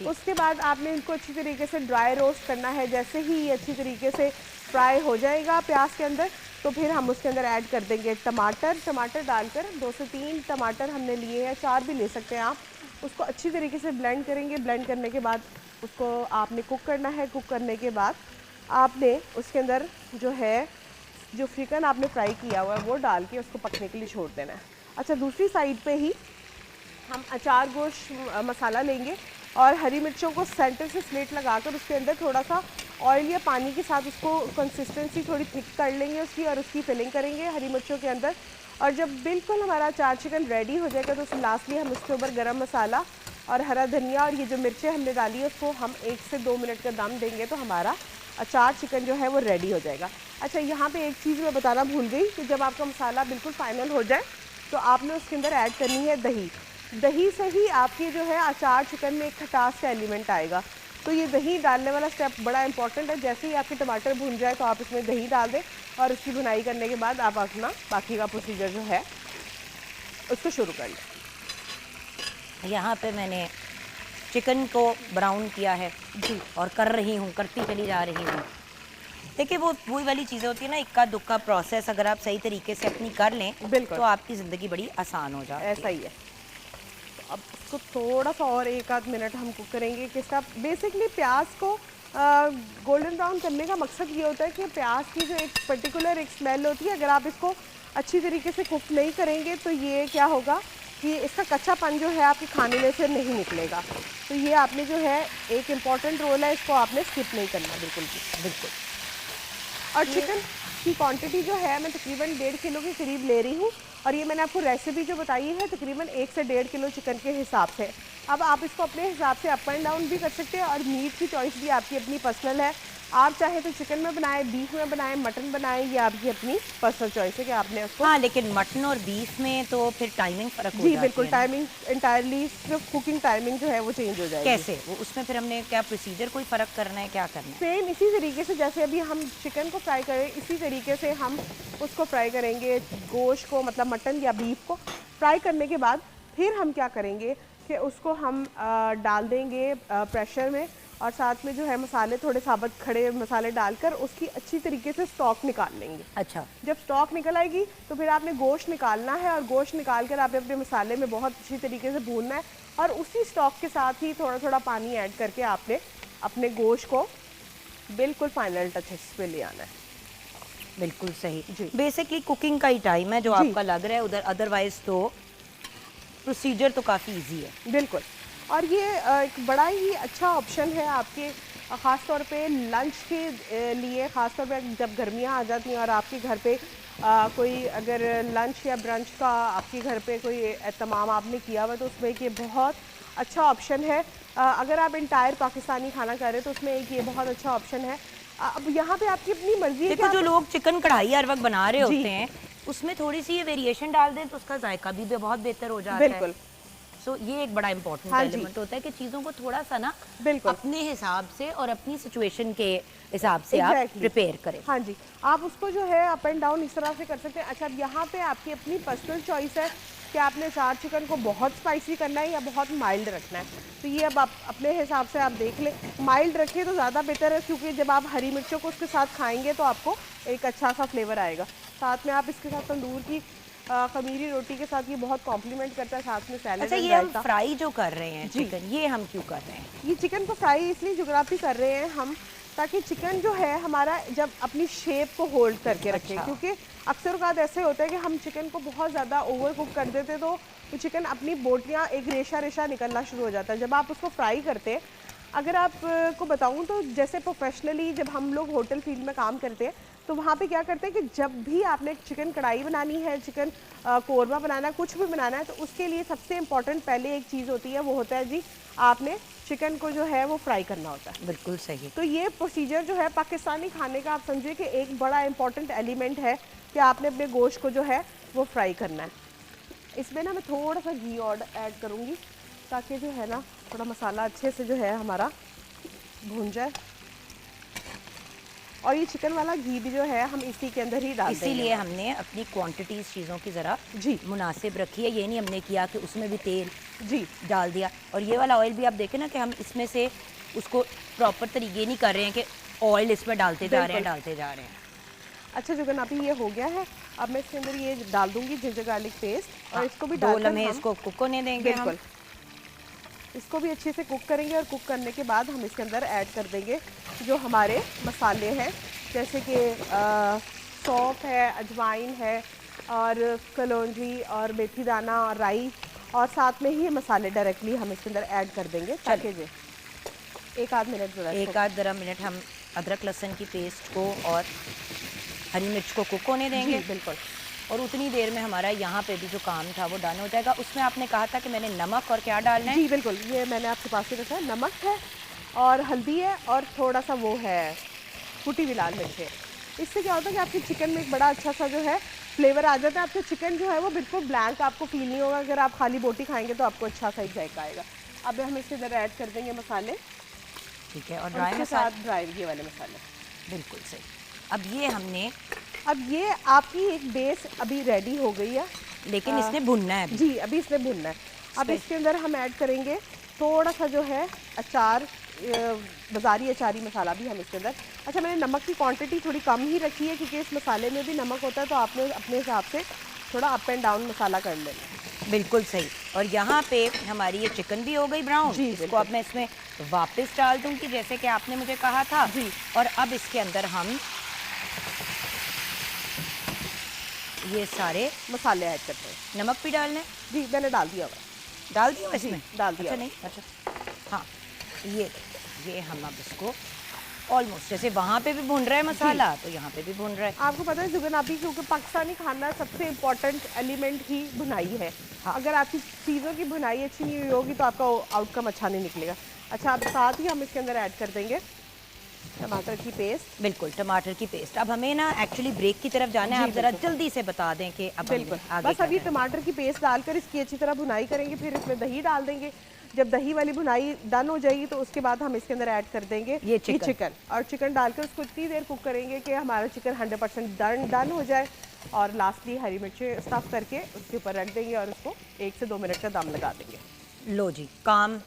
उसके बाद आपने इनको अच्छी तरीके से ड्राई रोस्ट करना है। जैसे ही ये अच्छी तरीके से फ्राई हो जाएगा प्याज के अंदर, तो फिर हम उसके अंदर ऐड कर देंगे टमाटर डालकर 2 से 3 टमाटर हमने लिए हैं, 4 भी ले सकते हैं आप। उसको अच्छी तरीके से ब्लेंड करेंगे। ब्लेंड करने के बाद उसको आपने कुक करना है। कुक करने के बाद आपने उसके अंदर जो है जो चिकन आपने फ्राई किया हुआ है वो डाल के उसको पकने के लिए छोड़ देना है। अच्छा, दूसरी साइड पे ही हम अचार गोश्त मसाला लेंगे, और हरी मिर्चों को सेंटर से स्लिट लगाकर उसके अंदर थोड़ा सा ऑयल या पानी के साथ उसको कंसिस्टेंसी थोड़ी थिक कर लेंगे उसकी, और उसकी फिलिंग करेंगे हरी मिर्चों के अंदर। और जब बिल्कुल हमारा अचार चिकन रेडी हो जाएगा तो लास्टली हम उसके ऊपर गरम मसाला और हरा धनिया और ये जो मिर्चें हमने डाली है उसको हम 1 से 2 मिनट का दम देंगे, तो हमारा अचार चिकन जो है वो रेडी हो जाएगा। अच्छा, यहाँ पे एक चीज़ मैं बताना भूल गई कि जब आपका मसाला बिल्कुल फाइनल हो जाए तो आपने उसके अंदर ऐड करनी है दही। दही से ही आपकी जो है अचार चिकन में एक खटास का एलिमेंट आएगा, तो ये दही डालने वाला स्टेप बड़ा इंपॉर्टेंट है। जैसे ही आपके टमाटर भून जाए तो आप इसमें दही डाल दें, और उसकी भुनाई करने के बाद आप अपना बाकी का प्रोसीजर जो है उसको शुरू कर लें। यहाँ पे मैंने चिकन को ब्राउन किया है जी, और करती चली जा रही हूँ। देखिए, वो वही वाली चीज़ें होती है ना, इक्का दुक्का प्रोसेस अगर आप सही तरीके से अपनी कर लें तो आपकी ज़िंदगी बड़ी आसान हो जाती है। ऐसा ही है। तो अब इसको थोड़ा सा और 1 आध मिनट हम कुक करेंगे। किसका बेसिकली प्याज को गोल्डन ब्राउन करने का मकसद ये होता है कि प्याज की जो एक पर्टिकुलर एक स्मेल होती है, अगर आप इसको अच्छी तरीके से कुक नहीं करेंगे तो ये क्या होगा कि इसका कच्चापन जो है आपके खाने में से नहीं निकलेगा। तो ये आपने जो है एक इम्पॉर्टेंट रोल है, इसको आपने स्किप नहीं करना बिल्कुल भी। बिल्कुल। और चिकन की क्वांटिटी जो है मैं तकरीबन 1.5 किलो के करीब ले रही हूँ, और ये मैंने आपको रेसिपी जो बताई है तकरीबन 1 से 1.5 किलो चिकन के हिसाब से। अब आप इसको अपने हिसाब से अप एंड डाउन भी कर सकते हैं, और मीट की चॉइस भी आपकी अपनी पर्सनल है। आप चाहे तो चिकन में बनाएं, बीफ में बनाएं, मटन बनाएं, ये आपकी अपनी पर्सनल चॉइस है कि आपने उसको। हाँ, लेकिन मटन और बीफ में तो फिर टाइमिंग फ़र्क हो जाती है। जी बिल्कुल, टाइमिंग इंटायरली सिर्फ कुकिंग टाइमिंग जो है वो चेंज हो जाएगी। कैसे वो उसमें फिर हमने क्या प्रोसीजर कोई फ़र्क करना है, क्या करना है? सेम इसी तरीके से जैसे अभी हम चिकन को फ्राई करें, इसी तरीके से हम उसको फ्राई करेंगे, गोश्त को, मतलब मटन या बीफ को फ्राई करने के बाद फिर हम क्या करेंगे कि उसको हम डाल देंगे प्रेशर में, और साथ में जो है मसाले, थोड़े साबुत खड़े मसाले डालकर उसकी अच्छी तरीके से स्टॉक निकाल लेंगे। अच्छा, जब स्टॉक निकल आएगी तो फिर आपने गोश्त निकालना है, और गोश्त निकाल कर आपने अपने मसाले में बहुत अच्छी तरीके से भूनना है, और उसी स्टॉक के साथ ही थोड़ा थोड़ा पानी ऐड करके आपने अपने गोश्त को बिल्कुल फाइनल टचेस पे ले आना है। बिल्कुल सही जी। बेसिकली कुकिंग का ही टाइम है जो आपका लग रहा है उधर, अदरवाइज तो प्रोसीजर तो काफ़ी इजी है। बिल्कुल। और ये एक बड़ा ही अच्छा ऑप्शन है आपके ख़ास तौर पे लंच के लिए, ख़ास तौर पे जब गर्मियाँ आ जाती हैं और आपके घर पे कोई अगर लंच या ब्रंच का आपके घर पे कोई एहतमाम आपने किया हुआ, तो उसमें एक ये बहुत अच्छा ऑप्शन है। अगर आप इंटायर पाकिस्तानी खाना कर रहे हैं तो उसमें एक ये बहुत अच्छा ऑप्शन है। अब यहाँ पे आपकी अपनी मर्ज़ी है कि देखो, जो आप लोग चिकन कढ़ाई हर वक्त बना रहे जी। होते हैं, उसमें थोड़ी सी ये वेरिएशन डाल दें तो उसका जायका भी बहुत बेहतर हो जाता है। बिल्कुल। सो ये एक बड़ा इंपॉर्टेंट हाँ जी। एलिमेंट होता है कि चीज़ों को थोड़ा सा ना बिल्कुल। अपने हिसाब से और अपनी सिचुएशन के हिसाब से आप Exactly. प्रिपेयर करें। हाँ जी, आप उसको जो है अप एंड डाउन इस तरह से कर सकते हैं। अच्छा, अब यहाँ पे आपकी अपनी पर्सनल चॉइस है कि आपने चार चिकन को बहुत स्पाइसी करना है या बहुत माइल्ड रखना है। तो ये अब आप अपने हिसाब से आप देख लें। माइल्ड रखें तो ज़्यादा बेहतर है, क्योंकि जब आप हरी मिर्चों को उसके साथ खाएंगे तो आपको एक अच्छा सा फ्लेवर आएगा। साथ में आप इसके साथ तंदूर की खमीरी रोटी के साथ ये बहुत कॉम्प्लीमेंट करता है, साथ में सैलेड अच्छा, एंड ये हम रायता। फ्राई जो कर रहे हैं जी। चिकन, ये हम क्यों कर रहे हैं? ये चिकन को फ्राई इसलिए जोग्राफी कर रहे हैं हम, ताकि चिकन जो है हमारा जब अपनी शेप को होल्ड करके रखें। अच्छा। क्योंकि अक्सर औक़ात ऐसे होता है कि हम चिकन को बहुत ज़्यादा ओवर कुक कर देते तो वो चिकन अपनी बोटियाँ एक रेशा रेशा निकलना शुरू हो जाता है। जब आप उसको फ्राई करते हैं, अगर आप को बताऊं तो जैसे प्रोफेशनली जब हम लोग होटल फील्ड में काम करते हैं तो वहाँ पे क्या करते हैं कि जब भी आपने चिकन कढ़ाई बनानी है, चिकन कोरमा बनाना है, कुछ भी बनाना है, तो उसके लिए सबसे इम्पॉर्टेंट पहले एक चीज़ होती है, वो होता है जी आपने चिकन को जो है वो फ्राई करना होता है। बिल्कुल सही। तो ये प्रोसीजर जो है पाकिस्तानी खाने का, आप समझिए कि एक बड़ा इंपॉर्टेंट एलिमेंट है कि आपने अपने गोश्त को जो है वो फ्राई करना है। इसमें ना मैं थोड़ा सा घी और ऐड करूँगी ताकि जो है ना थोड़ा मसाला अच्छे से जो है हमारा भून जाए। और ये चिकन वाला घी भी जो है हम इसी के अंदर ही डाल देंगे। इसीलिए हमने अपनी क्वांटिटीज चीज़ों की ज़रा जी मुनासिब रखी है। ये नहीं हमने किया कि उसमें भी तेल जी डाल दिया। और ये वाला ऑयल भी आप देखें ना कि हम इसमें से उसको प्रॉपर तरीके नहीं कर रहे हैं कि ऑयल इसमें डालते जा रहे हैं डालते जा रहे हैं। अच्छा जुगन, अभी ये हो गया है। अब मैं इसके अंदर ये डाल दूंगी जिंजर गार्लिक पेस्ट और इसको भी 2 डालकर लम्हे हम इसको कुक होने देंगे हम। बिल्कुल इसको भी अच्छे से कुक करेंगे। और कुक करने के बाद हम इसके अंदर ऐड कर देंगे जो हमारे मसाले हैं, जैसे कि सौंफ है, अजवाइन है और कलौंजी और मेथी दाना और राई, और साथ में ही मसाले डायरेक्टली हम इसके अंदर ऐड कर देंगे ताकि जो एक आध मिनट हम अदरक लहसुन की पेस्ट को और हरी मिर्च को कुक होने देंगे। बिल्कुल। और उतनी देर में हमारा यहाँ पे भी जो काम था वो डन हो जाएगा। उसमें आपने कहा था कि मैंने नमक और क्या डालना है? जी बिल्कुल, ये मैंने आपके पास ही रखा है। नमक है और हल्दी है और थोड़ा सा वो है कुटी हुई लाल मिर्च है। इससे क्या होता है कि आपके चिकन में एक बड़ा अच्छा सा जो है फ्लेवर आ जाता है। आपका चिकन जो है वो बिल्कुल ब्लैंक आपको फील नहीं होगा। अगर आप खाली बोटी खाएंगे तो आपको अच्छा सा एक जायका आएगा। अब हम इसके अंदर ऐड कर देंगे मसाले। ठीक है। और इसके ड्राई मसाला साथ ड्राई ये वाले मसाले। बिल्कुल सही। अब ये आपकी एक बेस अभी रेडी हो गई है, लेकिन इसने भुनना है अभी। जी अभी इसमें भुनना है। अब इसके अंदर हम ऐड करेंगे थोड़ा सा जो है अचार, बाज़ारी अचारी मसाला भी हम इसके अंदर। अच्छा, मैंने नमक की क्वांटिटी थोड़ी कम ही रखी है क्योंकि इस मसाले में भी नमक होता है, तो आपने अपने हिसाब से थोड़ा अप एंड डाउन मसाला कर लेना है। बिल्कुल सही। और यहाँ पे हमारी ये चिकन भी हो गई ब्राउन। जी, इसको अब मैं इसमें वापस डाल दूँगी जैसे कि आपने मुझे कहा था। जी। और अब इसके अंदर हम ये सारे मसाले ऐड करते हैं। नमक भी डालना है। जी मैंने डाल दिया हुआ। डाल दिया इसमें? डाल दिया। अच्छा नहीं, अच्छा हाँ, ये हम अब इसको ऑलमोस्ट जैसे वहाँ पे भी भुन रहा है मसाला तो यहाँ पे भी भुन रहा है। आपको पता है जुगन, अभी क्योंकि पाकिस्तानी खाना सबसे इम्पोर्टेंट एलिमेंट ही भुनाई है। हाँ। अगर आपकी चीज़ों की भुनाई अच्छी नहीं होगी तो आपका आउटकम अच्छा नहीं निकलेगा। अच्छा, अब साथ ही हम इसके अंदर ऐड कर देंगे टमाटर की पेस्ट। बिल्कुल, टमाटर की पेस्ट। अब हमें ना एक्चुअली ब्रेक की तरफ जाना है। आप ज़रा जल्दी से बता दें कि अब बिल्कुल आगे बस अभी टमाटर की पेस्ट डालकर इसकी अच्छी तरह भुनाई करेंगे, फिर इसमें दही डाल देंगे। जब दही वाली भुनाई डन हो जाएगी तो उसके बाद हम इसके अंदर ऐड कर देंगे ये चिकन। और चिकन डालकर उसको इतनी देर कुक करेंगे कि हमारा चिकन 100% डन हो जाए। और लास्टली हरी मिर्चें स्टफ करके उसके ऊपर रख देंगे और उसको 1 से 2 मिनट का दम लगा देंगे। लो जी, काम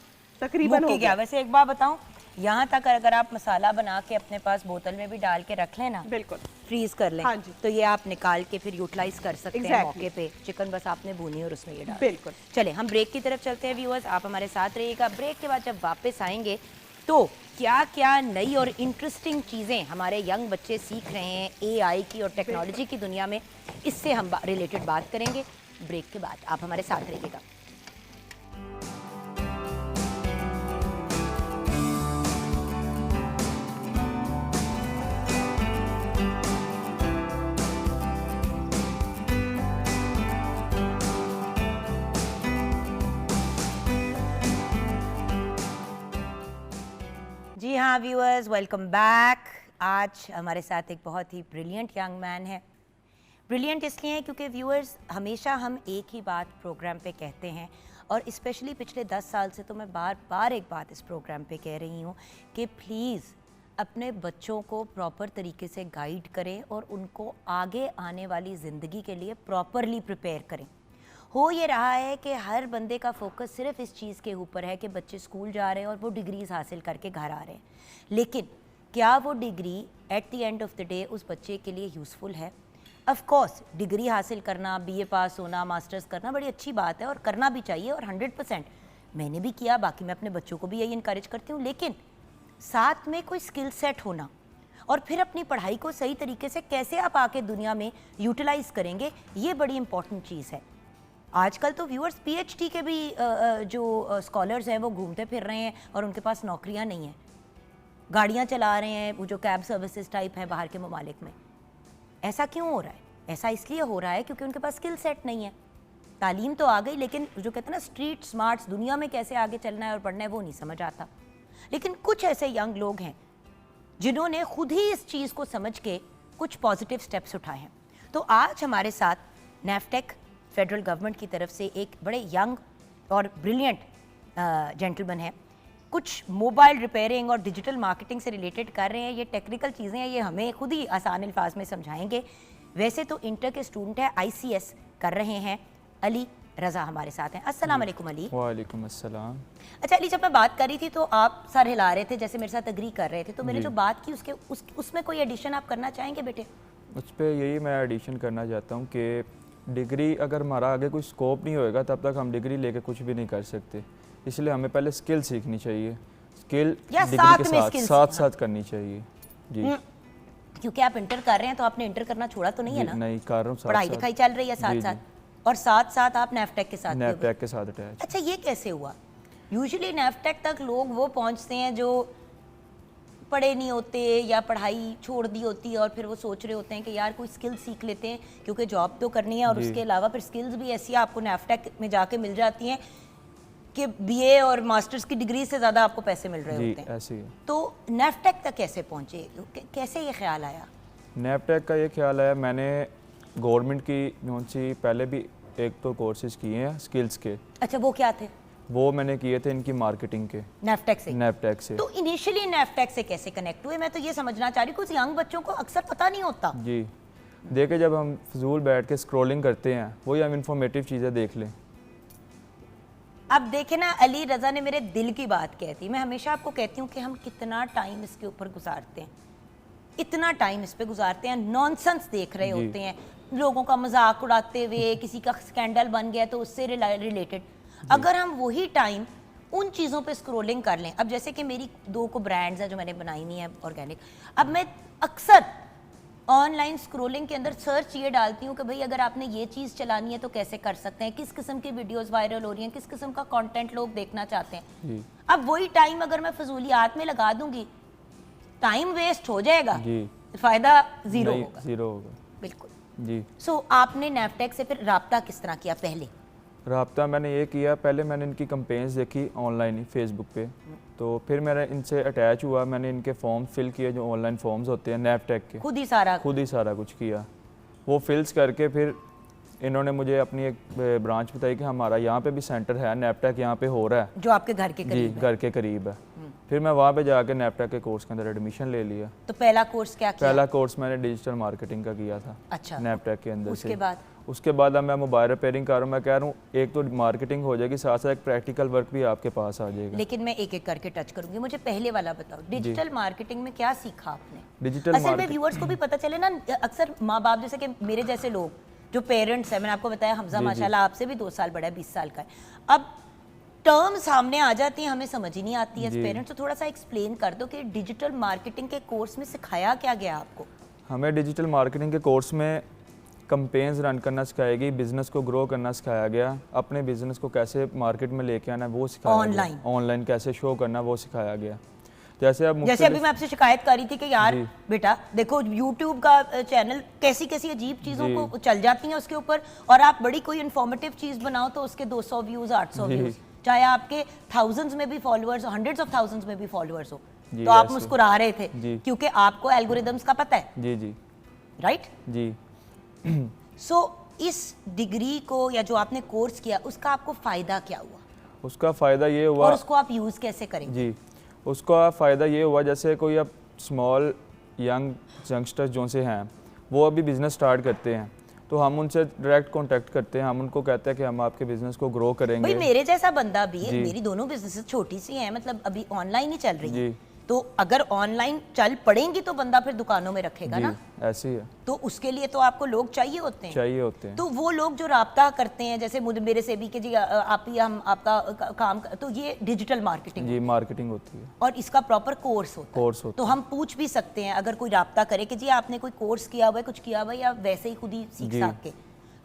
तकरीबन हो गया। वैसे एक बात बताऊं, यहाँ तक अगर आप मसाला बना के अपने पास बोतल में भी डाल के रख लेना, बिल्कुल फ्रीज कर लें, हाँ जी। तो ये आप निकाल के फिर यूटिलाइज कर सकते हैं मौके पे। चिकन बस आपने भूनी और उसमें ये डाल। बिल्कुल। चले हम ब्रेक की तरफ चलते हैं व्यूअर्स, आप हमारे साथ रहिएगा। ब्रेक के बाद जब वापस आएंगे तो क्या क्या नई और इंटरेस्टिंग चीज़ें हमारे यंग बच्चे सीख रहे हैं AI की और टेक्नोलॉजी की दुनिया में, इससे हम रिलेटेड बात करेंगे ब्रेक के बाद। आप हमारे साथ रहिएगा। Viewers, welcome back. आज हमारे साथ एक बहुत ही ब्रिलियंट यंग मैन है। ब्रिलियंट इसलिए है क्योंकि व्यूअर्स, हमेशा हम एक ही बात प्रोग्राम पे कहते हैं और स्पेशली पिछले 10 साल से तो मैं बार बार एक बात इस प्रोग्राम पे कह रही हूँ कि प्लीज़ अपने बच्चों को प्रॉपर तरीके से गाइड करें और उनको आगे आने वाली ज़िंदगी के लिए प्रॉपरली प्रिपेयर करें। हो ये रहा है कि हर बंदे का फोकस सिर्फ इस चीज़ के ऊपर है कि बच्चे स्कूल जा रहे हैं और वो डिग्रीज हासिल करके घर आ रहे हैं, लेकिन क्या वो degree at the end of the day उस बच्चे के लिए यूज़फुल है? ऑफ कोर्स डिग्री हासिल करना, बीए पास होना, मास्टर्स करना बड़ी अच्छी बात है और करना भी चाहिए और 100% मैंने भी किया, बाकी मैं अपने बच्चों को भी यही इनकरेज करती हूँ, लेकिन साथ में कोई स्किल सेट होना और फिर अपनी पढ़ाई को सही तरीके से कैसे आप आके दुनिया में यूटिलाइज करेंगे, ये बड़ी इंपॉर्टेंट चीज़ है। आजकल तो व्यूअर्स पीएचडी के भी जो स्कॉलर्स हैं वो घूमते फिर रहे हैं और उनके पास नौकरियां नहीं हैं, गाड़ियां चला रहे हैं, वो जो कैब सर्विसेज टाइप हैं बाहर के ममालिक में। ऐसा क्यों हो रहा है? ऐसा इसलिए हो रहा है क्योंकि उनके पास स्किल सेट नहीं है। तालीम तो आ गई, लेकिन जो कहते हैं ना स्ट्रीट स्मार्ट्स, दुनिया में कैसे आगे चलना है और पढ़ना है वो नहीं समझ आता। लेकिन कुछ ऐसे यंग लोग हैं जिन्होंने खुद ही इस चीज़ को समझ के कुछ पॉजिटिव स्टेप्स उठाए हैं। तो आज हमारे साथ नैफटेक फेडरल गवर्नमेंट की तरफ से एक बड़े यंग और ब्रिलियंट जेंटलमैन है, कुछ मोबाइल रिपेयरिंग और डिजिटल मार्केटिंग से रिलेटेड कर रहे हैं। ये टेक्निकल चीज़ें हैं, ये हमें खुद ही आसान अल्फाज में समझाएंगे। वैसे तो इंटर के स्टूडेंट है, आईसीएस कर रहे हैं। अली रज़ा हमारे साथ हैं। अस्सलाम वालेकुम अली। वालेकुम अस्सलाम। अच्छा अली, जब मैं बात कर रही थी तो आप सर हिला रहे थे, जैसे मेरे साथ अग्री कर रहे थे, तो मैंने जो बात की उसमें कोई एडिशन आप करना चाहेंगे बेटे? उस पर यही मैं एडिशन करना चाहता हूँ कि डिग्री अगर हमारा आगे कोई स्कोप नहीं होएगा तब तक हम डिग्री लेके कुछ भी नहीं कर सकते, इसलिए हमें पहले स्किल सीखनी चाहिए। स्किल डिग्री के साथ साथ करनी चाहिए जी। क्योंकि आप इंटर कर रहे हैं तो आपने इंटर करना छोड़ा तो नहीं है ना? नहीं कर रहा हूँ, पढ़ाई लिखाई चल रही है साथ साथ, और साथ साथ आप नैफटेक के साथ अटैच। अच्छा, ये कैसे हुआ? यूजुअली नैफटेक तक लोग वो पहुंचते हैं जो पढ़े नहीं होते या पढ़ाई छोड़ दी होती है और फिर वो सोच रहे होते हैं कि यार कोई स्किल सीख लेते हैं क्योंकि जॉब तो करनी है, और उसके अलावा फिर स्किल्स भी ऐसी आपको नैफटेक में जाके मिल जाती हैं कि बीए और मास्टर्स की डिग्री से ज़्यादा आपको पैसे मिल रहे होते हैं। ऐसे ही। तो नैफटेक तक कैसे पहुँचे, कैसे ये ख्याल आया? नैफटेक का ये ख्याल आया, मैंने गवर्नमेंट की जो सी पहले भी एक तो कोर्सेज किए हैं स्किल्स के। अच्छा, वो क्या थे? वो मैंने किए थे इनकी मार्केटिंग के, नैफटेक से। तो इनिशियली नैफटेक से कैसे कनेक्ट हुए? मैं तो ये समझना चाह रही हूँ, कुछ यंग बच्चों को अक्सर पता नहीं होता। जी, देखे जब हम फजूल बैठ के स्क्रॉलिंग करते हैं, वही हम इंफॉर्मेटिव चीज़ें देख लें। अब देखे ना, अली रज़ा ने मेरे दिल की बात कहती। मैं हमेशा आपको कहती हूँ कि हम कितना टाइम इसके ऊपर गुजारते हैं, इतना टाइम इस पे गुजारते हैं, नॉनसेंस देख रहे होते हैं, लोगों का मजाक उड़ाते हुए, किसी का स्कैंडल बन गया तो उससे रिलेटेड। अगर हम वही टाइम उन चीज़ों पे स्क्रोलिंग कर लें, अब जैसे कि मेरी 2 को ब्रांड्स हैं जो मैंने बनाई हुई हैं ऑर्गेनिक, अब मैं अक्सर ऑनलाइन स्क्रोलिंग के अंदर सर्च ये डालती हूँ कि भाई अगर आपने ये चीज़ चलानी है तो कैसे कर सकते हैं, किस किस्म की वीडियोस वायरल हो रही हैं, किस किस्म का कंटेंट लोग देखना चाहते हैं। अब वही टाइम अगर मैं फजूलियात में लगा दूंगी, टाइम वेस्ट हो जाएगा, फायदा जीरो होगा। बिल्कुल जी। सो आपने नैफटेक से फिर राब्ता किस तरह किया? पहले राब्ता मैंने ये किया, पहले मैंने इनकी कंपेन्स देखी ऑनलाइन ही फेसबुक पे, तो फिर मेरा इनसे अटैच हुआ, मैंने इनके फॉर्म फिल किए जो ऑनलाइन फॉर्म्स होते हैं नैफटेक के, खुद ही सारा कुछ किया। वो फिल्स करके फिर इन्होंने मुझे अपनी एक ब्रांच बताई कि हमारा यहाँ पे भी सेंटर है, नैफटेक यहाँ पे हो रहा है, जो आपके घर के करीब जी, घर के करीब है। फिर मैं वहाँ पे जाके नैफटेक के कोर्स के अंदर एडमिशन ले लिया। तो पहला कोर्स क्या किया? पहला कोर्स मैंने डिजिटल मार्केटिंग का किया था। अच्छा, नैफटेक के अंदर उसके बाद अब मैं मोबाइल रिपेयरिंग कर रहा हूँ। मैं कह रहा हूँ एक तो मार्केटिंग हो जाएगी, साथ साथ एक प्रैक्टिकल वर्क भी आपके पास आ जाएगा। लेकिन मैं एक एक करके टच करूंगी। मुझे पहले वाला बताओ, डिजिटल मार्केटिंग में क्या सीखा आपने? डिजिटल असल में व्यूअर्स को भी पता चले ना, अक्सर माँ बाप जैसे कि मेरे जैसे लोग जो पेरेंट्स हैं, मैंने आपको बताया हमजा माशाल्लाह आपसे भी 2 साल बड़ा है, 20 साल का है, अब टर्म सामने आ जाती है, हमें समझ ही नहीं आती है पेरेंट्स। तो थोड़ा सा एक्सप्लेन कर दो कि डिजिटल मार्केटिंग के कोर्स में सिखाया क्या गया आपको? हमें डिजिटल मार्केटिंग के कोर्स में कंपेन्स रन करना सिखाया गई, बिजनेस को ग्रो करना सिखाया गया, अपने बिजनेस को कैसे मार्केट में लेके आना वो सिखाया गया, ऑनलाइन कैसे शो करना वो सिखाया गया। जैसे अभी मैं आपसे शिकायत कर रही थी कि यार बेटा देखो YouTube का चैनल कैसी कैसी अजीब चीज़ों को चल जाती हैं उसके ऊपर, और आप बड़ी कोई इन्फॉर्मेटिव चीज़ बनाओ तो उसके 200 व्यूज़ 800 व्यूज़, चाहे आपके थाउजेंड्स में भी फॉलोअर्स हो, हंड्रेड्स ऑफ थाउजेंड्स में भी फॉलोअर्स हो, जी, तो आप ऐसे। मुस्कुरा रहे थे जी। क्योंकि आपको एल्गोरिदम्स का पता है, जी जी राइट? जी। सो इस डिग्री को या जो आपने कोर्स किया उसका आपको फायदा क्या हुआ उसका फ़ायदा ये हुआ और उसको आप यूज कैसे करेंगे? जी, उसका फ़ायदा ये हुआ जैसे कोई अब स्मॉल यंग यंगस्टर्स जो से हैं वो अभी बिज़नेस स्टार्ट करते हैं, तो हम उनसे डायरेक्ट कांटेक्ट करते हैं, हम उनको कहते हैं कि हम आपके बिज़नेस को ग्रो भाई करेंगे। मेरे जैसा बंदा भी है, जी। मेरी दोनों बिजनेसेस छोटी सी हैं, मतलब अभी ऑनलाइन ही चल रही है, जी तो अगर ऑनलाइन चल पड़ेंगी तो बंदा फिर दुकानों में रखेगा जी, ना, ऐसी है, तो उसके लिए तो आपको लोग चाहिए होते हैं। चाहिए होते हैं। तो वो लोग जो राब्ता करते हैं, जैसे मुझे मेरे से भी कि जी आप ही हम आपका काम तो ये डिजिटल मार्केटिंग जी, मार्केटिंग होती है, और इसका प्रॉपर कोर्स होता है। कोर्स होता तो हम पूछ भी सकते हैं अगर कोई राब्ता करे कि जी आपने कोई कोर्स किया हुआ है, कुछ किया हुआ है, या वैसे ही खुद ही सीख जी। साख के।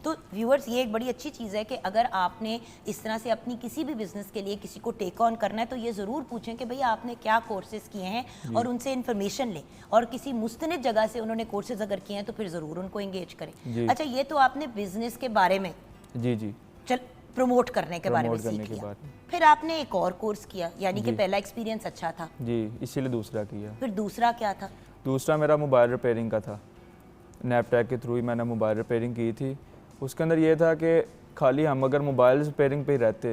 तो व्यूअर्स, ये एक बड़ी अच्छी चीज़ है कि अगर आपने इस तरह से अपनी किसी भी बिजनेस के लिए किसी को टेक ऑन करना है तो ये ज़रूर पूछें कि भाई आपने क्या कोर्सेज किए हैं और उनसे इन्फॉर्मेशन लें, और किसी मुस्तनिद जगह से उन्होंने कोर्सेज अगर किए हैं तो फिर ज़रूर उनको एंगेज जी। करें। अच्छा, ये तो आपने बिजनेस के बारे में जी जी, चल प्रमोट करने के बारे में प्रमोट करने सीख के लिया, बारे में। फिर आपने एक और कोर्स किया, यानी कि जी। पहला एक्सपीरियंस अच्छा था, जी, इसीलिए दूसरा किया। फिर दूसरा क्या था? दूसरा मेरा मोबाइल रिपेयरिंग का था, नैपटैग के थ्रू ही मैंने मोबाइल रिपेयरिंग की थी। उसके अंदर ये था कि खाली हम अगर मोबाइल रिपेयरिंग पे ही रहते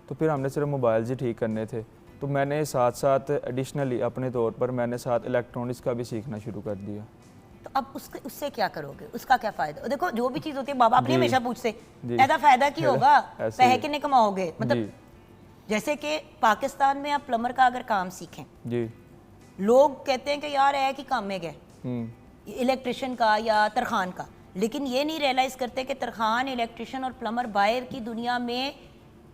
तो फिर हमने सिर्फ मोबाइल्स ही ठीक करने थे, तो मैंने साथ साथ एडिशनली अपने तौर पर मैंने साथ इलेक्ट्रॉनिक्स का भी सीखना शुरू कर दिया। तो अब उससे क्या करोगे, उसका क्या फायदा? देखो, जो भी चीज होती है बाबा अपने जी। हमेशा पूछते जी। ऐसा फायदा की होगा, ऐसे पैसे ही। कितने कमाओगे, मतलब जी जैसे कि पाकिस्तान में आप प्लम्बर का अगर काम सीखें, जी, लोग कहते हैं कि यार है कि काम में गए, हम्म, इलेक्ट्रिशियन का या तरखान का, लेकिन ये नहीं रियलाइज करते कि तरखान, इलेक्ट्रिशियन और प्लम्बर बाहर की दुनिया में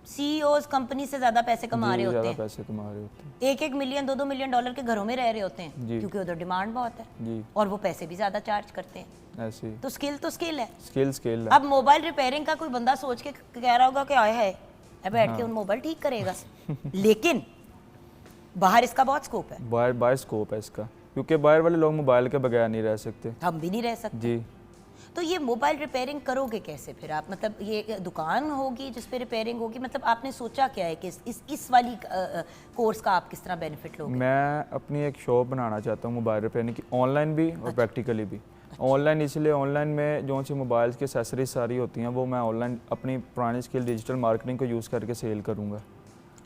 सीईओज कंपनी से ज्यादा पैसे कमा रहे होते ज़्यादा हैं, पैसे कमा रहे होते हैं। 1-1 मिलियन 2-2 मिलियन डॉलर के घरों में रह रहे होते हैं, जी। क्योंकि उधर डिमांड बहुत है जी, और वो पैसे भी ज्यादा चार्ज करते हैं। ऐसे ही, तो स्किल है। स्किल है। अब मोबाइल रिपेयरिंग का कोई बंदा सोच के कह रहा होगा कि आया है अब बैठ के उन मोबाइल ठीक करेगा, लेकिन बाहर इसका बहुत स्कोप है, बाहर स्कोप है इसका, क्योंकि बाहर वाले लोग मोबाइल के बगैर नहीं रह सकते। हम भी नहीं रह सकते। जी, तो ये मोबाइल रिपेयरिंग करोगे कैसे फिर आप, मतलब ये दुकान होगी जिस पे रिपेयरिंग होगी, मतलब आपने सोचा क्या है कि इस वाली कोर्स का आप किस तरह बेनिफिट लोगे? मैं अपनी एक शॉप बनाना चाहता हूँ मोबाइल रिपेयरिंग की, ऑनलाइन भी और प्रैक्टिकली भी। ऑनलाइन इसलिए, ऑनलाइन में जो सी मोबाइल्स की एक्सेसरीज सारी होती हैं वो मैं ऑनलाइन अपनी पुरानी स्किल डिजिटल मार्केटिंग को यूज़ करके सेल करूँगा।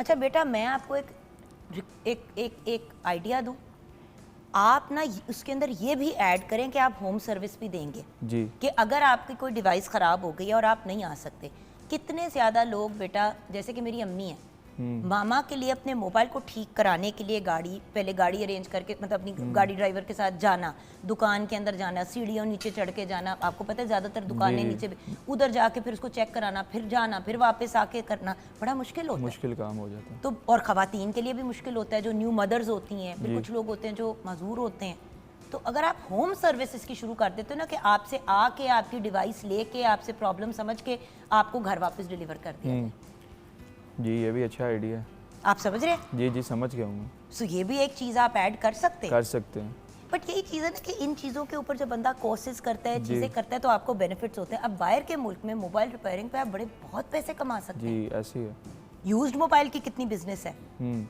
अच्छा बेटा, मैं आपको एक आइडिया दूं, आप ना उसके अंदर ये भी ऐड करें कि आप होम सर्विस भी देंगे, जी कि अगर आपकी कोई डिवाइस ख़राब हो गई है और आप नहीं आ सकते, कितने ज़्यादा लोग बेटा, जैसे कि मेरी अम्मी है, मामा के लिए अपने मोबाइल को ठीक कराने के लिए पहले गाड़ी अरेंज करके, मतलब अपनी गाड़ी ड्राइवर के साथ जाना, दुकान के अंदर जाना, सीढ़ियों नीचे चढ़ के जाना, आपको पता है ज़्यादातर दुकानें जी। नीचे, उधर जाके फिर उसको चेक कराना, फिर जाना, फिर वापस आके करना, बड़ा मुश्किल होता है। मुश्किल काम हो जाता है। तो और ख़वातीन के लिए भी मुश्किल होता है, जो न्यू मदर्स होती हैं, फिर जी। कुछ लोग होते हैं जो मजदूर होते हैं। तो अगर आप होम सर्विसेज की शुरू कर देते हो ना, कि आपसे आके आपकी डिवाइस लेके आपसे प्रॉब्लम समझ के आपको घर वापस डिलीवर कर दिया जाए। जी, ये भी अच्छा आइडिया है। आप समझ रहे हैं? जी जी, समझ गया हूँ, सो ये भी एक चीज़ आप ऐड कर सकते हैं। कर सकते हैं। बट यही चीज़ है ना कि इन चीज़ों के ऊपर जब बंदा कोर्सेज करता है, जी। चीज़ें करता है, तो आपको बेनिफिट्स होते हैं। अब बाहर के मुल्क में मोबाइल रिपेयरिंग पे आप बहुत पैसे कमा सकते हैं। जी, ऐसी है। यूज्ड मोबाइल की कितनी बिजनेस है। हम्म,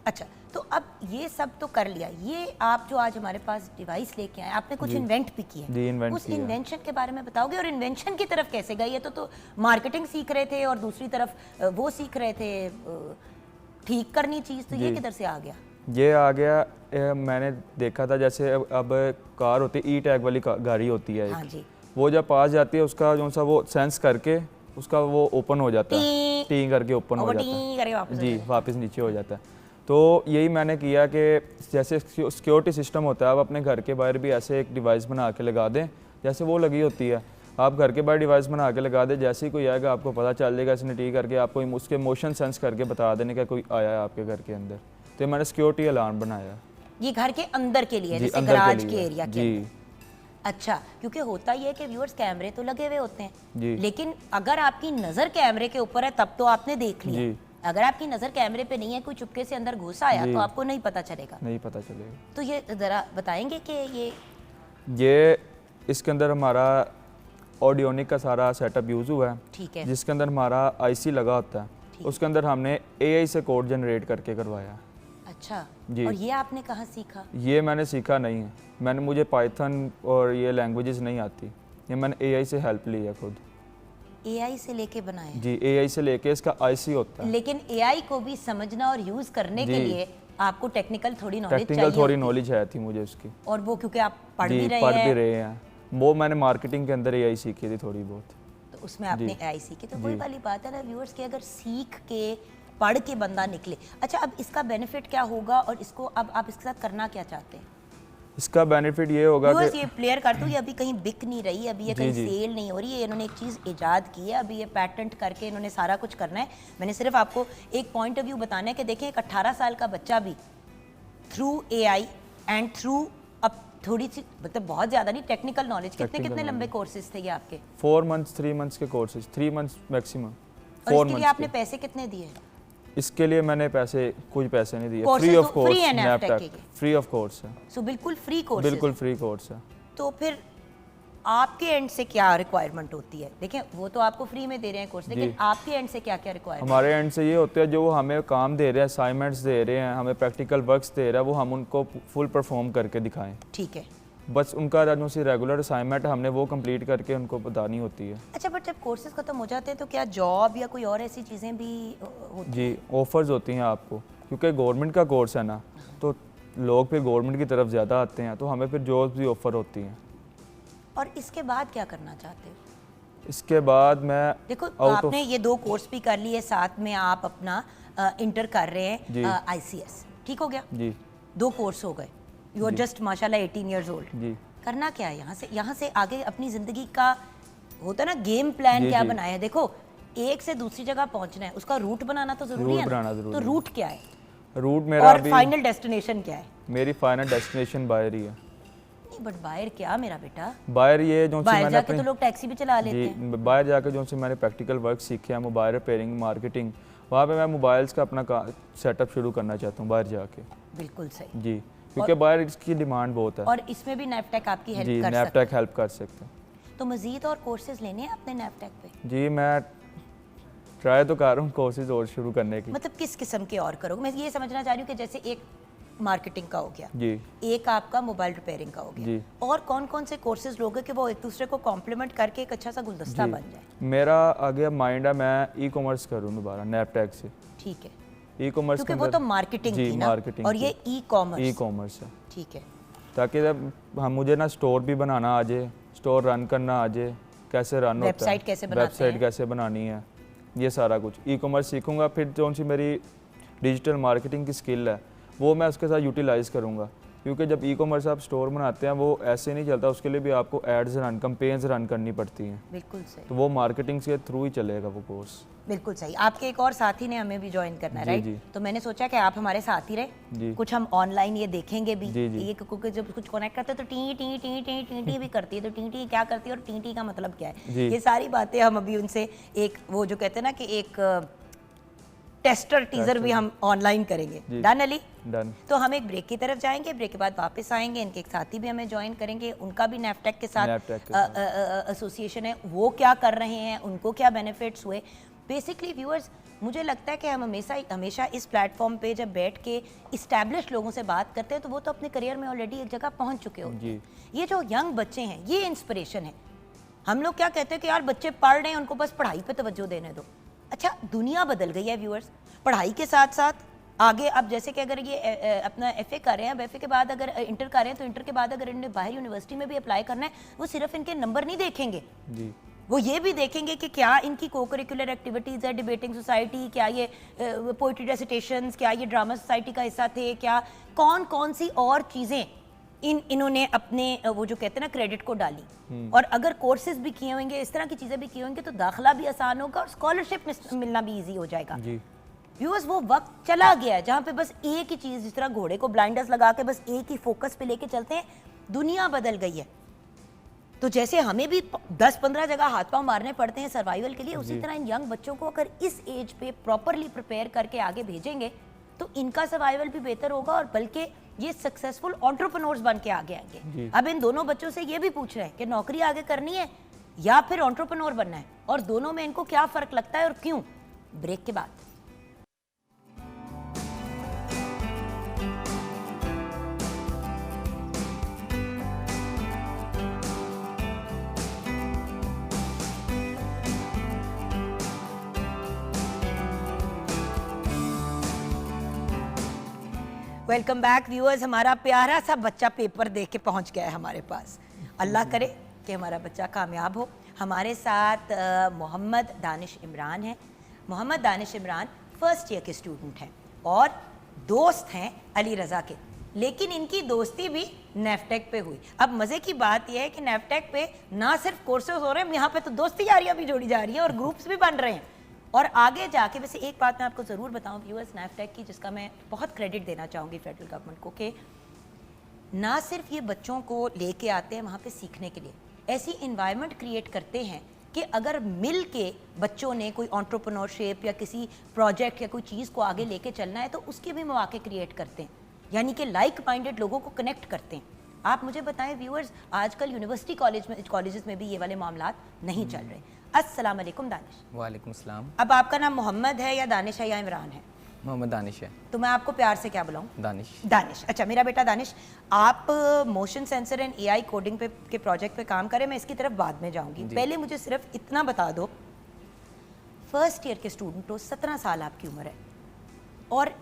अच्छा, तो अब ये सब तो कर लिया, ये आप जो आज हमारे पास डिवाइस लेके आए, आपने कुछ इन्वेंट भी किया जी, इन्वेंट उस किया। इन्वेंशन के बारे में बताओगे, और इन्वेंशन की तरफ कैसे गए? ये तो मार्केटिंग सीख रहे थे और दूसरी तरफ वो सीख रहे थे ठीक करनी चीज़, तो ये जी। किधर से आ गया? ये आ गया, मैंने देखा था जैसे अब कार होती है, ई टैग वाली गाड़ी होती है हाँ एक, जी। वो जब पास जाती है उसका जो सा वो सेंस करके उसका वो ओपन हो जाता है, टी टी करके ओपन और हो वो जाता टी करके वापस है। हो जी, जाता है। वापस नीचे हो जाता है। तो यही मैंने किया कि जैसे सिक्योरिटी सिस्टम होता है, आप अपने घर के बाहर भी ऐसे एक डिवाइस बना के लगा दें, जैसे वो लगी होती है, आप घर के बाहर डिवाइस बना के लगा दें, जैसे ही कोई आएगा आपको पता चल जाएगा, इसने टी करके आपको उसके मोशन सेंस करके बता देने का कोई आया है आपके घर के अंदर। तो मैंने सिक्योरिटी अलार्म बनाया। ये घर के अंदर के लिए, जी, जैसे अंदर गराज के के लिए। एरिया के जी अंदर। अच्छा, क्योंकि होता ही है कि व्यूअर्स कैमरे तो लगे हुए होते हैं, जी लेकिन अगर आपकी नज़र कैमरे के ऊपर है तब तो आपने देख लिया। जी, अगर आपकी नज़र कैमरे पे नहीं है, कोई चुपके से अंदर घुस आया, जी। तो आपको नहीं पता चलेगा। नहीं पता चलेगा। तो ये ज़रा बताएंगे कि ये इसके अंदर हमारा ऑडियोनिक का सारा सेटअप यूज़ हुआ है, ठीक है, जिसके अंदर हमारा आईसी लगा होता है, ठीक। उसके अंदर हमने एआई से कोड जनरेट करके करवाया। अच्छा जी। और ये आपने कहाँ सीखा? ये मैंने सीखा नहीं है, मुझे पाइथन और ये लैंग्वेजेस नहीं आती, ये मैंने एआई से हेल्प ली है खुद। एआई से लेके बनाए? जी, एआई से लेके, इसका आईसी होता है। लेकिन एआई को भी समझना और यूज करने के लिए आपको टेक्निकल थोड़ी नॉलेज चाहिए। टेक्निकल थोड़ी नॉलेज है थी मुझे उसकी। और वो क्योंकि आप पढ़ भी रहे हैं, वो मैंने मार्केटिंग के अंदर एआई सीखी थी थोड़ी बहुत, तो उसमें आपने एआई सीखी। तो कोई वाली बात है ना व्यूअर्स कि अगर सीख के पढ़ के बंदा निकले। अच्छा, अब इसका बेनिफिट क्या होगा और इसको अब आप इसके साथ करना क्या चाहते हैं? इसका बेनिफिट ये होगा कि ये प्लेयर कर दूं, ये अभी कहीं बिक नहीं रही, अभी ये कहीं सेल नहीं हो रही है, इन्होंने एक चीज़ इजाद की है, अभी ये पैटेंट करके इन्होंने सारा कुछ करना है। मैंने सिर्फ आपको एक पॉइंट ऑफ व्यू बताना है कि देखें एक 18 साल का बच्चा भी थ्रू एआई एंड थ्रू अब थोड़ी सी मतलब बहुत ज़्यादा नहीं टेक्निकल नॉलेज, कितने लंबे कोर्सेज थे ये आपके? 4 मंथ्स 3 मंथ्स के कोर्सेज, 3 मंथ्स मैक्सिमम। और इसके लिए आपने पैसे कितने दिए? इसके लिए मैंने कुछ पैसे नहीं दिए, free of course, free of course है। सो बिल्कुल फ्री कोर्स, बिल्कुल फ्री कोर्स है। तो फिर आपके एंड से क्या रिक्वायरमेंट होती है? देखिए वो तो आपको फ्री में दे रहे हैं कोर्स, लेकिन आपके एंड से क्या क्या रिक्वायरमेंट? हमारे एंड से ये होता है जो हमें काम दे रहे हैं, असाइनमेंट्स दे रहे हैं, हमें प्रैक्टिकल वर्क्स दे रहा है, वो हम उनको फुल परफॉर्म करके दिखाएं। ठीक है, बस उनका जो सी रेगुलर असाइनमेंट हमने वो कंप्लीट करके उनको बतानी होती है। अच्छा, बट जब कोर्सेज खत्म हो जाते हैं तो क्या जॉब या कोई और ऐसी चीज़ें भी होती जी, ऑफर्स होती हैं आपको, क्योंकि गवर्नमेंट का कोर्स है ना, तो लोग फिर गवर्नमेंट की तरफ ज़्यादा आते हैं, तो हमें फिर जॉब्स भी ऑफर होती हैं। और इसके बाद क्या करना चाहते हो? इसके बाद मैं देखो आपने ये 2 कोर्स भी कर लिए, साथ में आप अपना इंटर कर रहे हैं आईसीएस, ठीक हो गया जी, 2 कोर्स हो गए, यू आर जस्ट माशाल्लाह 18 इयर्स ओल्ड जी। करना क्या है यहाँ से आगे अपनी ज़िंदगी का होता है ना गेम प्लान क्या बनाया है? देखो एक से दूसरी जगह पहुंचना है, उसका रूट बनाना तो जरूरी है ना, तो रूट क्या है? रूट मेरा और फाइनल डेस्टिनेशन क्या है? मेरी फाइनल डेस्टिनेशन बाहर ही है। नहीं बट बाहर क्या मेरा बेटा, बाहर ये जो बाहर जाके तो लोग टैक्सी भी चला लेते हैं। बाहर जाके जो से मैंने प्रैक्टिकल वर्क सीखे हैं, मोबाइल रिपेयरिंग, मार्केटिंग, वहाँ पे मैं मोबाइल्स का अपना सेटअप शुरू करना चाहता हूँ बाहर जाके। बिल्कुल सही जी, क्योंकि बाहर इसकी डिमांड बहुत है और इसमें भी नैपटेक आपकी हेल्प कर सकता है। नैपटेक हेल्प कर सकते हैं। तो मजीद और कोर्सेज लेने हैं अपने नैपटेक पे? जी, मैं ट्राई तो कर रहा हूँ कोर्सेज और शुरू करने की। मतलब किस किस्म के और करोगे? मैं ये समझना चाह रही हूँ कि जैसे एक मार्केटिंग का हो गया जी, एक आपका मोबाइल रिपेयरिंग का हो गया जी, और कौन कौन से कोर्सेज लोगे कि वो एक दूसरे को कॉम्प्लीमेंट करके एक अच्छा सा गुलदस्ता बन जाए? मेरा आगे माइंड है मैं ई कॉमर्स करूँ दोबारा नैपटेक से। ठीक है, ई कॉमर्स क्योंकि वो तो मार्केटिंग थी ना, मार्केटिंग और ये ई कॉमर्स है। ठीक है, ताकि जब हम मुझे ना स्टोर भी बनाना आ जाए, स्टोर रन करना आ जाए, कैसे रन होता है, वेबसाइट कैसे बनानी है, ये सारा कुछ ई कॉमर्स सीखूंगा। फिर जो सी मेरी डिजिटल मार्केटिंग की स्किल है वो मैं उसके साथ यूटिलाइज़ करूँगा, क्योंकि जब ई कॉमर्स आप स्टोर बनाते हैं वो ऐसे नहीं चलता, उसके लिए भी आपको एड्स रन, कैंपेन्स रन करनी पड़ती हैं। बिल्कुल सही, तो वो मार्केटिंग के थ्रू ही चलेगा वो कोर्स। बिल्कुल सही। आपके एक और साथी ने हमें भी ज्वाइन करना है, राइट? तो मैंने सोचा कि आप हमारे साथ ही रहे, कुछ हम ऑनलाइन ये देखेंगे भी। ये क्योंकि जब कुछ कनेक्ट करते हैं तो T T T T T T भी करती है, तो टी टी क्या करती है और टी टी का मतलब क्या है, ये सारी बातें हम अभी उनसे एक वो जो कहते हैं ना कि एक टेस्टर टीजर भी हम ऑनलाइन करेंगे। डन अली? डन। तो हम एक ब्रेक की तरफ जाएंगे, ब्रेक के बाद वापस आएंगे, इनके एक साथी भी हमें ज्वाइन करेंगे, उनका भी नैपटेक के साथ एसोसिएशन है, वो क्या कर रहे हैं, उनको क्या बेनिफिट्स हुए। बेसिकली व्यूअर्स, मुझे लगता है कि हम हमेशा इस प्लेटफॉर्म पे जब बैठ के इस्टेब्लिश लोगों से बात करते हैं तो वो तो अपने करियर में ऑलरेडी एक जगह पहुंच चुके होते हैं। ये जो यंग बच्चे हैं ये इंस्पिरेशन है। हम लोग क्या कहते हैं कि यार बच्चे पढ़ रहे हैं, उनको बस पढ़ाई पे तवज्जो देने दो। अच्छा, दुनिया बदल गई है व्यूअर्स, पढ़ाई के साथ साथ आगे अब जैसे कि अगर ये अपना एफए कर रहे हैं, अब एफए के बाद अगर इंटर कर रहे हैं तो इंटर के बाद अगर इन्हें बाहर यूनिवर्सिटी में भी अप्लाई करना है, वो सिर्फ इनके नंबर नहीं देखेंगे जी, वो ये भी देखेंगे कि क्या इनकी को करिकुलर एक्टिविटीज़ है, डिबेटिंग सोसाइटी, क्या ये पोइट्री रेसिटेशंस, क्या ये ड्रामा सोसाइटी का हिस्सा थे, क्या कौन कौन सी और चीज़ें इन्होंने अपने वो जो कहते हैं ना क्रेडिट को डाली। और अगर कोर्सेज भी किए होंगे, इस तरह की चीज़ें भी की होंगी तो दाखिला भी आसान होगा और स्कॉलरशिप मिलना भी ईजी हो जाएगा। व्यूअर्स, वो वक्त चला गया है जहाँ पे बस एक ही चीज़, जिस तरह घोड़े को ब्लाइंडर्स लगा के बस एक ही फोकस पे लेके चलते हैं। दुनिया बदल गई है, तो जैसे हमें भी 10-15 जगह हाथ पांव मारने पड़ते हैं सर्वाइवल के लिए, उसी तरह इन यंग बच्चों को अगर इस एज पे प्रॉपरली प्रिपेयर करके आगे भेजेंगे तो इनका सर्वाइवल भी बेहतर होगा और बल्कि ये सक्सेसफुल एंटरप्रेन्योर्स बन के आगे आएंगे। अब इन दोनों बच्चों से ये भी पूछ रहे हैं कि नौकरी आगे करनी है या फिर एंटरप्रेन्योर बनना है, और दोनों में इनको क्या फर्क लगता है और क्यों। ब्रेक के बाद वेलकम बैक व्यूअर्स। हमारा प्यारा सा बच्चा पेपर दे के पहुंच गया है हमारे पास। अल्लाह करे कि हमारा बच्चा कामयाब हो। हमारे साथ मोहम्मद दानिश इमरान है। मोहम्मद दानिश इमरान फर्स्ट ईयर के स्टूडेंट हैं और दोस्त हैं अली रज़ा के, लेकिन इनकी दोस्ती भी नेफ्टेक पे हुई। अब मज़े की बात यह है कि नेफ्टेक पे ना सिर्फ कोर्सेज हो रहे हैं, यहाँ पे तो दोस्ती यारियाँ भी जोड़ी जा रही है और ग्रुप्स भी बन रहे हैं। और आगे जाके वैसे एक बात मैं आपको ज़रूर बताऊँ व्यूअर्स, नेफ्टेक की, जिसका मैं बहुत क्रेडिट देना चाहूँगी फेडरल गवर्नमेंट को, कि ना सिर्फ ये बच्चों को लेके आते हैं वहाँ पे सीखने के लिए, ऐसी इन्वायरमेंट क्रिएट करते हैं कि अगर मिल के बच्चों ने कोई एंटरप्रेन्योरशिप या किसी प्रोजेक्ट या कोई चीज़ को आगे लेके चलना है तो उसके भी मौके क्रिएट करते हैं, यानी कि लाइक माइंडेड लोगों को कनेक्ट करते हैं। आप मुझे बताएं व्यूअर्स, आजकल यूनिवर्सिटी कॉलेजेस में भी ये वाले मामलात नहीं चल रहे। अस्सलाम वालेकुम दानिश। वालेकुम सलाम। अब आपका नाम मोहम्मद है या दानिश है या इमरान है? मोहम्मद दानिश है। तो मैं आपको प्यार से क्या बुलाऊं? दानिश। दानिश। अच्छा मेरा बेटा दानिश, आप motion sensor and AI coding पे के प्रोजेक्ट पे काम करें, मैं इसकी तरफ बाद में जाऊंगी। पहले मुझे सिर्फ इतना बता दो, फर्स्ट ईयर के स्टूडेंट हो, 17 साल आपकी उम्र है और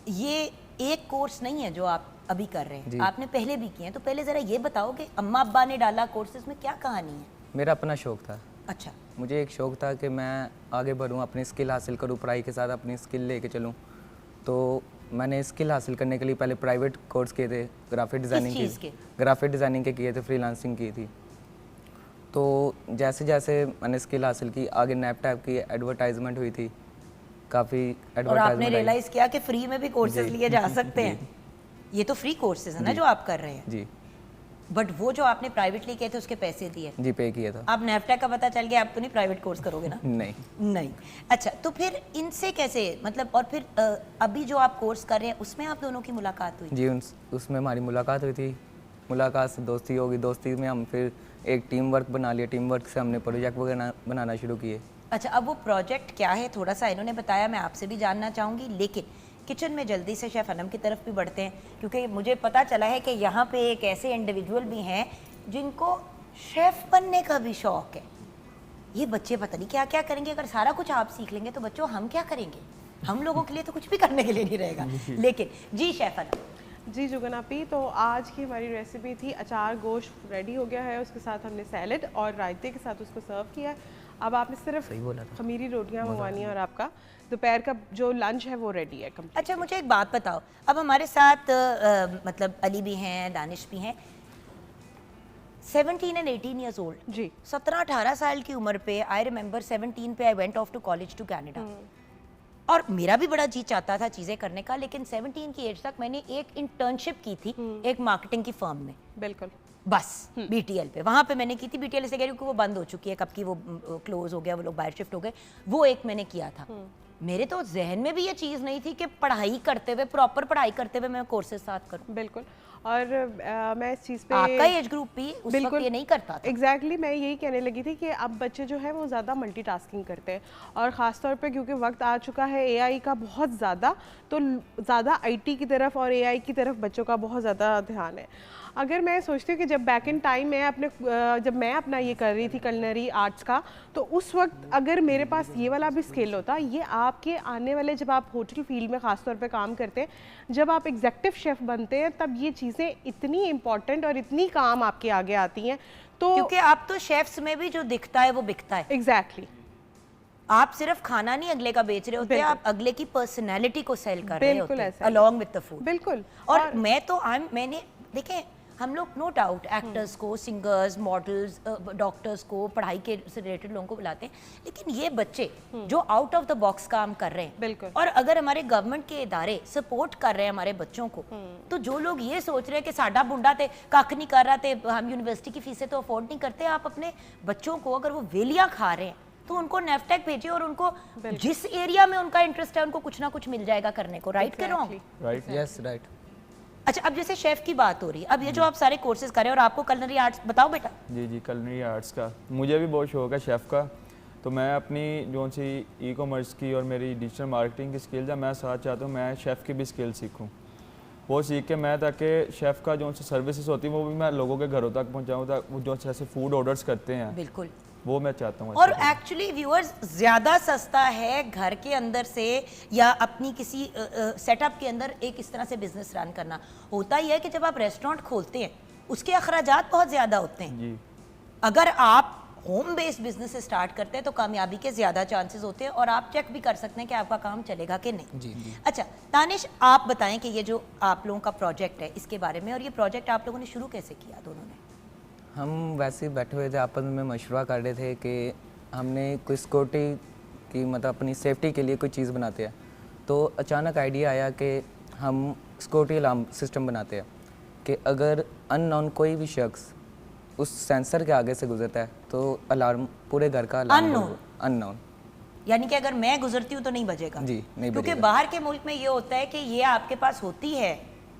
ये एक कोर्स नहीं है जो आप अभी कर रहे हैं, आपने पहले भी किए हैं। तो पहले ज़रा ये बताओ कि अम्मा अब्बा ने डाला कोर्सेज में, क्या कहानी है? मेरा अपना शौक़ था। अच्छा। मुझे एक शौक़ था कि मैं आगे बढ़ूँ, अपनी स्किल हासिल करूँ, पढ़ाई के साथ अपनी स्किल लेके चलूँ। तो मैंने स्किल हासिल करने के लिए पहले प्राइवेट कोर्स किए थे, ग्राफिक डिज़ाइनिंग के किए थे, फ्रीलांसिंग की थी। तो जैसे जैसे मैंने स्किल हासिल की, आगे नैपटैप की एडवर्टाइजमेंट हुई थी, काफ़ी एडवर्टाइजमेंट। और आपने रियलाइज़ किया कि फ्री में भी कोर्सेज लिए जा सकते हैं। ये तो फ्री कोर्सेज है ना जो आप कर रहे हैं? जी। बट वो जो आपने प्राइवेटली किए थे उसके पैसे दिए? जी, पे किया था। आप नेफ्टेक का पता चल गया, आप तो नहीं प्राइवेट कोर्स करोगे ना? नहीं। अच्छा, तो फिर इनसे कैसे, मतलब, और फिर अभी जो आप कोर्स कर रहे हैं उसमें आप दोनों की मुलाकात हुई? जी, उसमें हमारी मुलाकात हुई थी। मुलाकात से दोस्ती होगी, दोस्ती में हम फिर एक टीम वर्क बना लिया, टीम वर्क से हमने प्रोजेक्ट वगैरह बनाना शुरू किए। अच्छा, अब वो प्रोजेक्ट क्या है थोड़ा सा इन्होंने बताया, मैं आपसे भी जानना चाहूँगी, लेकिन किचन में जल्दी से शेफ़ अनम की तरफ भी बढ़ते हैं, क्योंकि मुझे पता चला है कि यहाँ पे एक ऐसे इंडिविजुअल भी हैं जिनको शेफ़ बनने का भी शौक़ है। ये बच्चे पता नहीं क्या क्या करेंगे, अगर सारा कुछ आप सीख लेंगे तो बच्चों हम क्या करेंगे? हम लोगों के लिए तो कुछ भी करने के लिए नहीं रहेगा। लेकिन जी शेफ़ अनम। जी जुगन आपी, तो आज की हमारी रेसिपी थी अचार गोश्त रेडी हो गया है, उसके साथ हमने सैलड और रायते के साथ उसको सर्व किया है। अब आपने सिर्फ खमीरी रोटियां मंगवानी है और आपका दोपहर का जो लंच है वो रेडी है कंप्लीट। अच्छा, मुझे एक बात बताओ, अब हमारे साथ मतलब अली भी हैं, दानिश भी हैं, 17 एंड 18 ईयर्स ओल्ड। जी। 17-18 साल की उम्र पे, आई रिमेंबर 17 पे I went off to college to Canada, और मेरा भी बड़ा जी चाहता था चीज़ें करने का, लेकिन 17 की एज तक मैंने एक इंटर्नशिप की थी एक मार्केटिंग की फर्म में। बिल्कुल। बस BTL पे, वहाँ पे मैंने की थी। BTL से कह रही हूँ कि वो बंद हो चुकी है, कब की वो क्लोज हो गया, वो लोग बाहर शिफ्ट हो गए। वो एक मैंने किया था। मेरे तो जहन में भी ये चीज़ नहीं थी कि पढ़ाई करते हुए, प्रॉपर पढ़ाई करते हुए मैं कोर्सेज साथ करूँ। बिल्कुल। और मैं इस चीज़ पे, आपका एज ग्रुप भी उस वक्त ये नहीं करता था। एग्जैक्टली मैं यही कहने लगी थी कि अब बच्चे जो है वो ज़्यादा मल्टीटास्किंग करते हैं, और ख़ास तौर पे क्योंकि वक्त आ चुका है AI का बहुत ज़्यादा, तो ज़्यादा IT की तरफ और AI की तरफ बच्चों का बहुत ज़्यादा ध्यान है। अगर मैं सोचती हूँ कि जब बैक इन टाइम मैं जब मैं अपना ये कर रही थी कलिनरी आर्ट्स का, तो उस वक्त अगर मेरे पास ये वाला भी स्किल होता, ये आपके आने वाले, जब आप होटल फील्ड में ख़ास तौर पे काम करते हैं, जब आप एग्जेक्टिव शेफ़ बनते हैं, तब ये चीज़ें इतनी इंपॉर्टेंट और इतनी काम आपके आगे आती हैं। तो क्योंकि आप तो शेफ्स में भी जो दिखता है वो बिकता है। एग्जैक्टली। आप सिर्फ खाना नहीं अगले का बेच रहे होते, आप अगले की पर्सनैलिटी को सेल कर रहे होते हैं अलॉन्ग विद द फूड। बिल्कुल। और मैं तो मैंने देखें, हम लोग नो डाउट एक्टर्स को, सिंगर्स, मॉडल्स, डॉक्टर्स को, पढ़ाई के से रिलेटेड लोगों को बुलाते हैं, लेकिन ये बच्चे जो आउट ऑफ द बॉक्स काम कर रहे हैं, बिल्कुल, और अगर हमारे गवर्नमेंट के इदारे सपोर्ट कर रहे हैं हमारे बच्चों को, तो जो लोग ये सोच रहे हैं कि साडा बुंडा थे कख नहीं कर रहा थे, हम यूनिवर्सिटी की फीसें तो अफोर्ड नहीं करते, आप अपने बच्चों को, अगर वो वेलियां खा रहे हैं तो उनको नेफ्टेक भेजिए, और उनको जिस एरिया में उनका इंटरेस्ट है उनको कुछ ना कुछ मिल जाएगा करने को। राइट कह रहा हूँ? Right, yes right. अच्छा, अब जैसे शेफ की बात हो रही है, अब ये जो आप सारे कोर्सेज कर रहे हैं, और आपको कलिनरी आर्ट्स, बताओ बेटा। जी, कलिनरी आर्ट्स का मुझे भी बहुत शौक है शेफ़ का। तो मैं अपनी जो सी ई-कॉमर्स की और मेरी डिजिटल मार्केटिंग की स्किल्स है, मैं साथ चाहता हूँ मैं शेफ़ की भी स्किल सीखूँ, वो सीख के मैं, ताकि शेफ़ का जो सी सर्विसेज होती है वो भी मैं लोगों के घरों तक पहुँचाऊँ, ताकि जो जैसे फूड ऑर्डर्स करते हैं, बिल्कुल, वो मैं चाहता हूँ। और एक्चुअली व्यूअर्स ज़्यादा सस्ता है घर के अंदर से या अपनी किसी सेटअप के अंदर एक इस तरह से बिजनेस रन करना। होता ही है कि जब आप रेस्टोरेंट खोलते हैं उसके अखराजात बहुत ज़्यादा होते हैं जी। अगर आप होम बेस्ड बिजनेस से स्टार्ट करते हैं तो कामयाबी के ज़्यादा चांसेस होते हैं और आप चेक भी कर सकते हैं कि आपका काम चलेगा कि नहीं। जी जी। अच्छा दानिश, आप बताएं कि ये जो आप लोगों का प्रोजेक्ट है इसके बारे में, और ये प्रोजेक्ट आप लोगों ने शुरू कैसे किया दोनों ने? हम वैसे ही बैठे हुए थे, आपस में मशवरा कर रहे थे कि हमने कोई सिक्योरिटी की मतलब अपनी सेफ्टी के लिए कोई चीज़ बनाते हैं। तो अचानक आइडिया आया कि हम सिक्योरिटी अलार्म सिस्टम बनाते हैं कि अगर अननोन कोई भी शख्स उस सेंसर के आगे से गुजरता है तो अलार्म पूरे घर का अलार्म अननोन, यानी कि अगर मैं गुजरती हूँ तो नहीं बजेगा। जी नहीं क्योंकि बजेगा। बाहर के मुल्क में ये होता है कि ये आपके पास होती है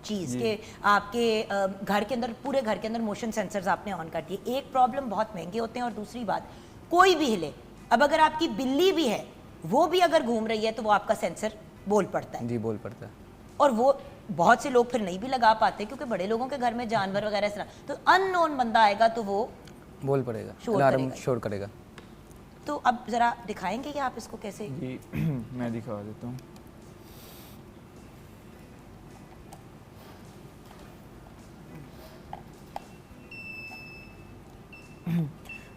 चीज़ के आपके घर के अंदर, पूरे घर के अंदर मोशन सेंसर्स आपने ऑन कर दिए। एक प्रॉब्लम, बहुत महंगे होते हैं, और दूसरी बात कोई भी हिले, अब अगर आपकी बिल्ली भी है वो भी अगर घूम रही है तो वो आपका सेंसर बोल पड़ता है। जी बोल पड़ता है। और वो बहुत से लोग फिर नहीं भी लगा पाते क्योंकि बड़े लोगों के घर में जानवर वगैरह इस तरह, तो अननोन बंदा आएगा तो वो बोल पड़ेगा, शोर अलार्म करेगा। शोर करेगा। तो अब ज़रा दिखाएंगे कि आप इसको कैसे? जी मैं दिखा देता हूँ।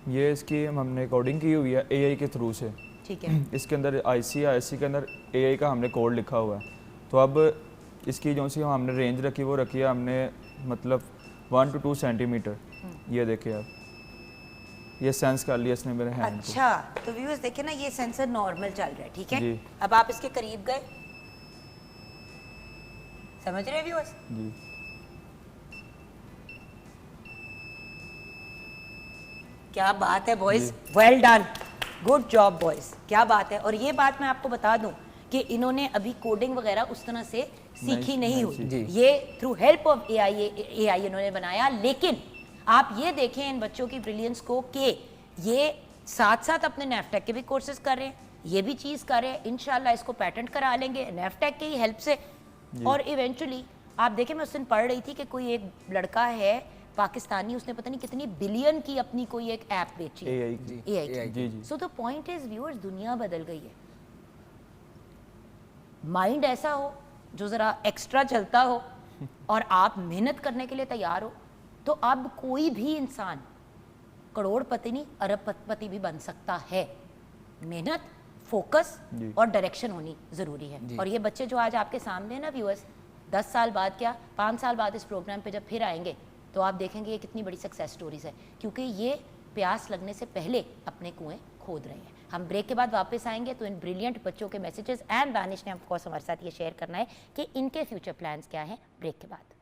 ये इसकी हमने कोडिंग की हुई है एआई के थ्रू से। ठीक है। इसके अंदर आईसी के अंदर एआई का हमने कोड लिखा हुआ है। तो अब इसकी जो सी हमने रेंज रखी वो रखी है हमने मतलब 1 to 2 सेंटीमीटर। ये देखिए आप, ये सेंस कर लिया इसने मेरे हैंड को। अच्छा, तो व्यूअर्स देखिए ना, ये सेंसर नॉर्मल चल रहा है, ठीक है। जी। अब आप इसके करीब गए, समझ रहे हैं व्यूअर्स? जी। क्या बात है boys, well done, good job boys, क्या बात है। और ये बात मैं आपको बता दूं कि इन्होंने अभी कोडिंग वगैरह उस तरह से सीखी नहीं हुई, जी। ये थ्रू हेल्प ऑफ एआई इन्होंने बनाया। लेकिन आप ये देखें इन बच्चों की ब्रिलियंस को कि ये साथ साथ अपने नेफ्टेक के भी कोर्सेज कर रहे हैं, ये भी चीज़ कर रहे हैं, इंशाल्लाह इसको पेटेंट करा लेंगे नेफ्टेक की हेल्प से। और इवेंचुअली आप देखें, मैं उस दिन पढ़ रही थी कि कोई एक लड़का है पाकिस्तानी, उसने पता नहीं कितनी बिलियन की अपनी कोई एक ऐप बेची है एआई की। एआई जी जी। So the point is viewers, दुनिया बदल गई है। माइंड ऐसा हो जो ज़रा एक्स्ट्रा चलता हो और आप मेहनत करने के लिए तैयार हो, तो अब कोई भी इंसान करोड़पति नहीं अरबपति भी बन सकता है। मेहनत, फोकस जी। और डायरेक्शन होनी ज़रूरी है। और ये बच्चे जो आज आपके सामने हैं ना व्यूअर्स, 10 साल बाद क्या 5 साल बाद इस प्रोग्राम पे जब फिर आएंगे तो आप देखेंगे ये कितनी बड़ी सक्सेस स्टोरीज है, क्योंकि ये प्यास लगने से पहले अपने कुएं खोद रहे हैं। हम ब्रेक के बाद वापस आएंगे तो इन ब्रिलियंट बच्चों के मैसेजेस एंड दानिश ने ऑफकोर्स हमारे साथ ये शेयर करना है कि इनके फ्यूचर प्लान्स क्या हैं ब्रेक के बाद।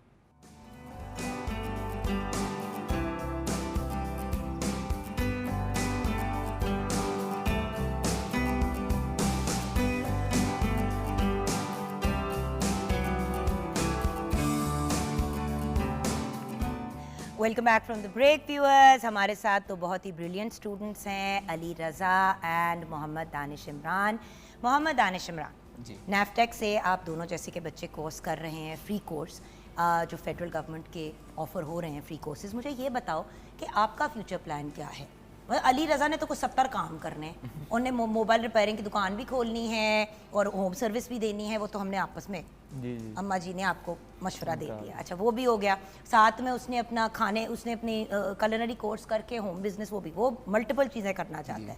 Welcome back from the break viewers. हमारे साथ तो बहुत ही ब्रिलियंट स्टूडेंट्स हैं, अली रज़ा एंड मोहम्मद दानिश इमरान। मोहम्मद दानिश इमरान जी। नेफ्टेक से आप दोनों जैसे के बच्चे कोर्स कर रहे हैं, फ्री कोर्स जो फेडरल गवर्नमेंट के ऑफ़र हो रहे हैं फ्री कोर्सेज। मुझे ये बताओ कि आपका फ्यूचर प्लान क्या है? अली रज़ा ने तो कुछ 70 काम करने हैं, उन्हें मोबाइल रिपेयरिंग की दुकान भी खोलनी है और होम सर्विस भी देनी है, वो तो हमने आपस में जी जी। अम्मा जी ने आपको मशवरा दे दिया। अच्छा, वो भी हो गया। साथ में उसने अपना उसने अपनी कलनरी कोर्स करके होम बिजनेस, वो मल्टीपल चीज़ें करना चाहता है।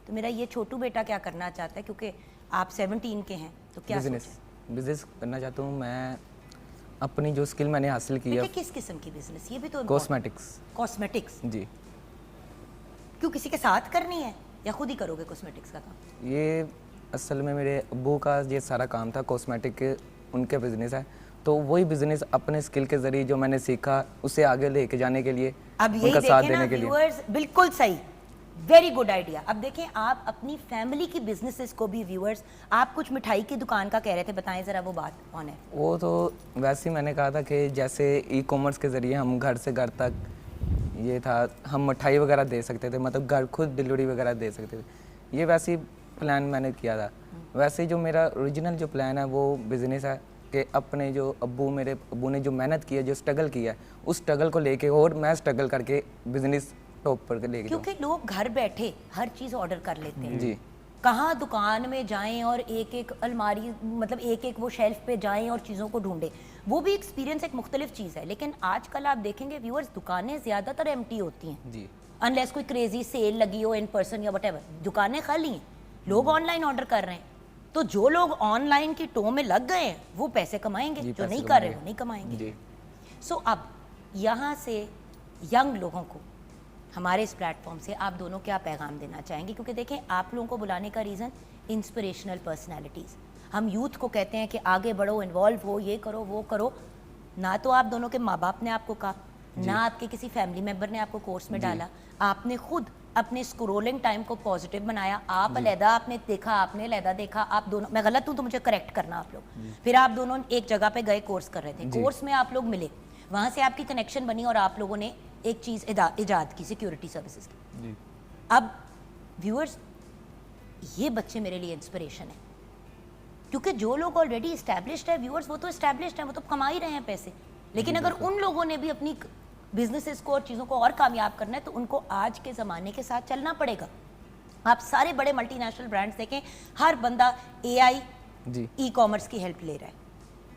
तो मेरा ये छोटू बेटा क्या करना चाहता है, क्योंकि आप 17 के हैं, तो क्या बिजनेस करना चाहता हूँ मैं। अपनी जो स्किल मैंने हासिल की है, किस किस्म की बिजनेस? ये भी तो कॉस्मेटिक्स जी। क्यों, किसी के साथ करनी है या खुद ही करोगे कॉस्मेटिक्स का काम? ये असल में मेरे अब्बू का ये सारा काम था, कॉस्मेटिक के उनके बिजनेस है, तो वही बिजनेस अपने स्किल के जरिए जो मैंने सीखा उसे आगे लेके जाने के लिए, अब यही उनका साथ देखें ना देने के लिए। व्यूअर्स, बिल्कुल सही, वेरी गुड आइडिया। अब देखें, आप अपनी फैमिली की बिजनेसेस को भी, व्यूअर्स आप कुछ मिठाई की दुकान का कह रहे थे, बताएं जरा वो बात कौन है? वो तो वैसे ही मैंने कहा था कि जैसे ई कॉमर्स के ज़रिए हम घर से घर तक, ये था हम मिठाई वगैरह दे सकते थे, मतलब घर खुद डिलीवरी वगैरह दे सकते थे। ये वैसे ही प्लान मैंने किया था। वैसे जो मेरा ओरिजिनल जो प्लान है वो बिज़नेस है कि अपने जो मेरे अब्बू ने जो मेहनत की है, जो स्ट्रगल किया है, उस स्ट्रगल को लेके और मैं स्ट्रगल करके बिज़नेस टॉप पर लेके जाऊँ। क्योंकि लोग घर बैठे हर चीज़ ऑर्डर कर लेते हैं। जी कहाँ दुकान में जाएं और एक एक अलमारी, मतलब एक एक वो शेल्फ पे जाएं और चीज़ों को ढूंढें, वो भी एक्सपीरियंस एक मुख्तलिफ चीज़ है। लेकिन आजकल आप देखेंगे व्यूअर्स, दुकानें ज़्यादातर एम्प्टी होती हैं जी अनलेस कोई क्रेजी सेल लगी हो इन पर्सन या वटेवर, दुकानें खाली हैं, लोग ऑनलाइन ऑर्डर कर रहे हैं। तो जो लोग ऑनलाइन की टो में लग गए हैं वो पैसे कमाएंगे, जो नहीं कर रहे वो नहीं कमाएंगे। सो अब यहाँ से यंग लोगों को हमारे इस प्लेटफॉर्म से आप दोनों क्या पैगाम देना चाहेंगे? क्योंकि देखें, आप लोगों को बुलाने का रीज़न इंस्पिरेशनल पर्सनैलिटीज़, हम यूथ को कहते हैं कि आगे बढ़ो, इन्वॉल्व हो, ये करो वो करो। ना तो आप दोनों के माँ बाप ने आपको कहा, ना आपके किसी फैमिली मेम्बर ने आपको कोर्स में डाला, आपने खुद अपने स्क्रोलिंग टाइम को पॉजिटिव बनाया। आप अलहदा आपने देखा, आपने अलहदा देखा, आप दोनों, मैं गलत हूँ तो मुझे करेक्ट करना आप लोग। फिर आप दोनों एक जगह पे गए, कोर्स कर रहे थे, कोर्स में आप लोग मिले, वहाँ से आपकी कनेक्शन बनी और आप लोगों ने एक चीज़ इजाद की, सिक्योरिटी सर्विसेज की। अब व्यूअर्स, ये बच्चे मेरे लिए इंस्पिरेशन है, क्योंकि जो लोग ऑलरेडी इस्टेब्लिश्ड है व्यूअर्स, वो तो इस्टेब्लिश्ड है, वो तो कमा ही रहे हैं पैसे। लेकिन अगर उन लोगों ने भी अपनी बिजनेसेस को और चीज़ों को और कामयाब करना है तो उनको आज के ज़माने के साथ चलना पड़ेगा। आप सारे बड़े मल्टीनेशनल ब्रांड्स देखें, हर बंदा AI ई कॉमर्स की हेल्प ले रहा है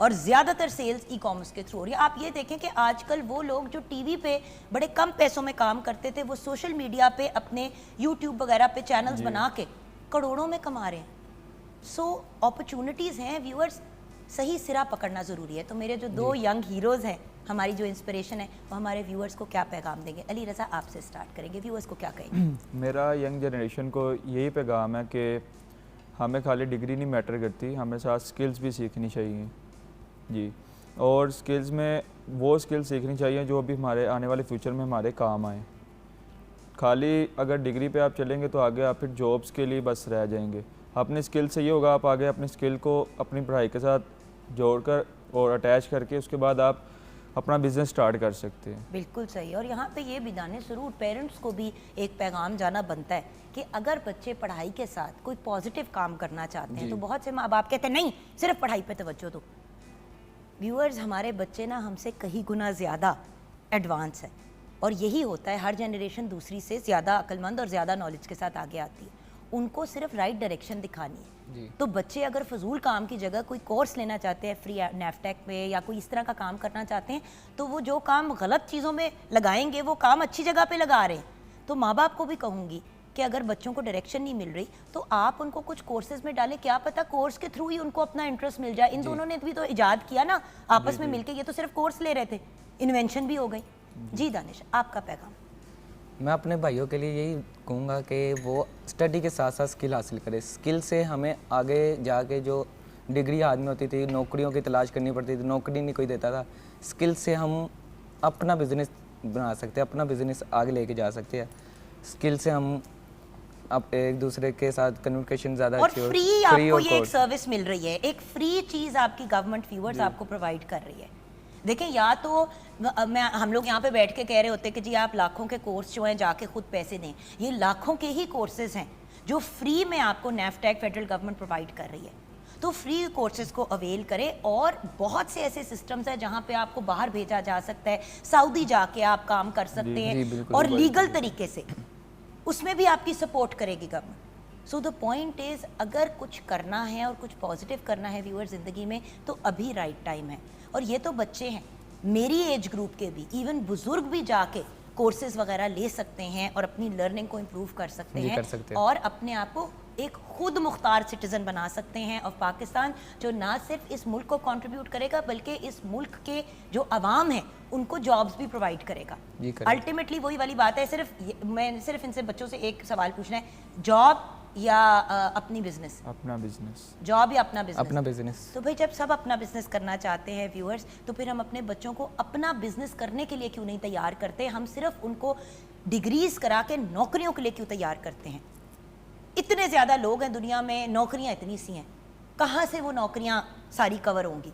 और ज़्यादातर सेल्स ई कॉमर्स के थ्रू हो रही है। आप ये देखें कि आजकल वो लोग जो टीवी पे बड़े कम पैसों में काम करते थे, वो सोशल मीडिया पे अपने यूट्यूब वगैरह पे चैनल्स बना के करोड़ों में कमा रहे हैं। सो अपॉर्चुनिटीज़ हैं व्यूअर्स, सही सिरा पकड़ना ज़रूरी है। तो मेरे जो दो यंग हीरोज़ हैं, हमारी जो इंस्पिरेशन है, वो हमारे व्यूअर्स को क्या पैगाम देंगे? अली रज़ा, आपसे स्टार्ट करेंगे, व्यूअर्स को क्या कहेंगे? मेरा यंग जनरेशन को यही पैगाम है कि हमें खाली डिग्री नहीं मैटर करती, हमें साथ स्किल्स भी सीखनी चाहिए जी। और स्किल्स में वो स्किल्स सीखनी चाहिए जो अभी हमारे आने वाले फ्यूचर में हमारे काम आए। खाली अगर डिग्री पे आप चलेंगे तो आगे आप फिर जॉब्स के लिए बस रह जाएंगे। अपने स्किल से ये होगा, आप आगे अपने स्किल को अपनी पढ़ाई के साथ जोड़कर और अटैच करके उसके बाद आप अपना बिजनेस स्टार्ट कर सकते हैं। बिल्कुल सही। और यहाँ पे ये भी दाने ज़रूर पेरेंट्स को भी एक पैगाम जाना बनता है कि अगर बच्चे पढ़ाई के साथ कोई पॉजिटिव काम करना चाहते हैं, तो बहुत से माँ बाप कहते हैं नहीं सिर्फ पढ़ाई पे तवज्जो दो। व्यूअर्स, हमारे बच्चे ना हमसे कई गुना ज़्यादा एडवांस है और यही होता है, हर जनरेशन दूसरी से ज़्यादा अक्लमंद और ज़्यादा नॉलेज के साथ आगे आती है। उनको सिर्फ राइट डायरेक्शन दिखानी है। तो बच्चे अगर फजूल काम की जगह कोई कोर्स लेना चाहते हैं फ्री नेफ्टेक में या कोई इस तरह का काम करना चाहते हैं, तो वो जो काम गलत चीज़ों में लगाएंगे वो काम अच्छी जगह पे लगा रहे हैं। तो माँ बाप को भी कहूँगी कि अगर बच्चों को डायरेक्शन नहीं मिल रही तो आप उनको कुछ कोर्सेज में डालें, क्या पता कोर्स के थ्रू ही उनको अपना इंटरेस्ट मिल जाए। इन दोनों ने भी तो इजाद किया ना आपस में मिलके, ये तो सिर्फ कोर्स ले रहे थे, इन्वेंशन भी हो गई। जी दानिश, आपका पैगाम? मैं अपने भाइयों के लिए यही कहूँगा कि वो स्टडी के साथ साथ स्किल हासिल करें। स्किल से हमें आगे जाके जो डिग्री हाथ में होती थी, नौकरियों की तलाश करनी पड़ती थी, नौकरी नहीं कोई देता था। स्किल से हम अपना बिजनेस बना सकते हैं, अपना बिजनेस आगे लेके जा सकते हैं। स्किल से हम अब एक दूसरे के साथ कम्युनिकेशन ज़्यादा और अच्छी हो, फ्री आपको ये एक सर्विस मिल रही है, एक फ्री चीज़ आपकी गवर्नमेंट व्यूअर्स आपको प्रोवाइड कर रही है। देखें, या तो हम लोग यहाँ पे बैठ के कह रहे होते कि जी आप लाखों के कोर्स जो हैं जाके खुद पैसे दें, ये लाखों के ही कोर्सेज हैं जो फ्री में आपको नेफ्टेक फेडरल गवर्नमेंट प्रोवाइड कर रही है। तो फ्री कोर्सेज को अवेल करें। और बहुत से ऐसे सिस्टम्स हैं जहाँ पे आपको बाहर भेजा जा सकता है, सऊदी जाके आप काम कर सकते हैं और लीगल तरीके से, उसमें भी आपकी सपोर्ट करेगी government. So the point is, अगर कुछ करना है और कुछ पॉजिटिव करना है व्यूअर ज़िंदगी में, तो अभी राइट टाइम है। और ये तो बच्चे हैं, मेरी एज ग्रुप के भी, इवन बुजुर्ग भी जाके कोर्सेज वगैरह ले सकते हैं और अपनी लर्निंग को इम्प्रूव कर सकते हैं और अपने आप को एक खुद मुख्तार सिटीज़न बना सकते हैं ऑफ पाकिस्तान, जो ना सिर्फ इस मुल्क को कंट्रीब्यूट करेगा बल्कि इस मुल्क के जो अवाम है उनको जॉब्स भी प्रोवाइड करेगा। अल्टीमेटली वही वाली बात है। मैं सिर्फ इनसे बच्चों से एक सवाल पूछना है, जॉब या अपनी बिजनेस? अपना बिजनेस। जॉब या अपना बिजनेस? अपना बिजनेस। तो भाई जब सब अपना बिजनेस करना चाहते हैं व्यूअर्स, तो फिर हम अपने बच्चों को अपना बिजनेस करने के लिए क्यों नहीं तैयार करते? हम सिर्फ उनको डिग्रीज करा के नौकरियों के लिए क्यों तैयार करते हैं? इतने ज़्यादा लोग हैं दुनिया में, नौकरियां इतनी सी हैं, कहाँ से वो नौकरियां सारी कवर होंगी?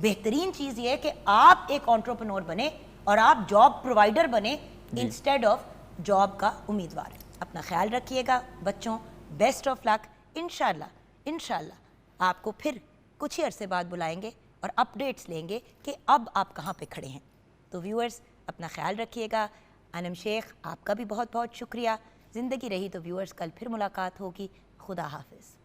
बेहतरीन चीज़ ये है कि आप एक एंटरप्रेन्योर बने और आप जॉब प्रोवाइडर बने इंस्टेड ऑफ जॉब का उम्मीदवार। अपना ख्याल रखिएगा बच्चों, बेस्ट ऑफ लक। इंशाल्लाह आपको फिर कुछ ही अरसे बाद बुलाएंगे और अपडेट्स लेंगे कि अब आप कहाँ पे खड़े हैं। तो व्यूअर्स, अपना ख्याल रखिएगा, अनम शेख, आपका भी बहुत बहुत शुक्रिया। ज़िंदगी रही तो व्यूअर्स, कल फिर मुलाकात होगी। खुदा हाफिज़।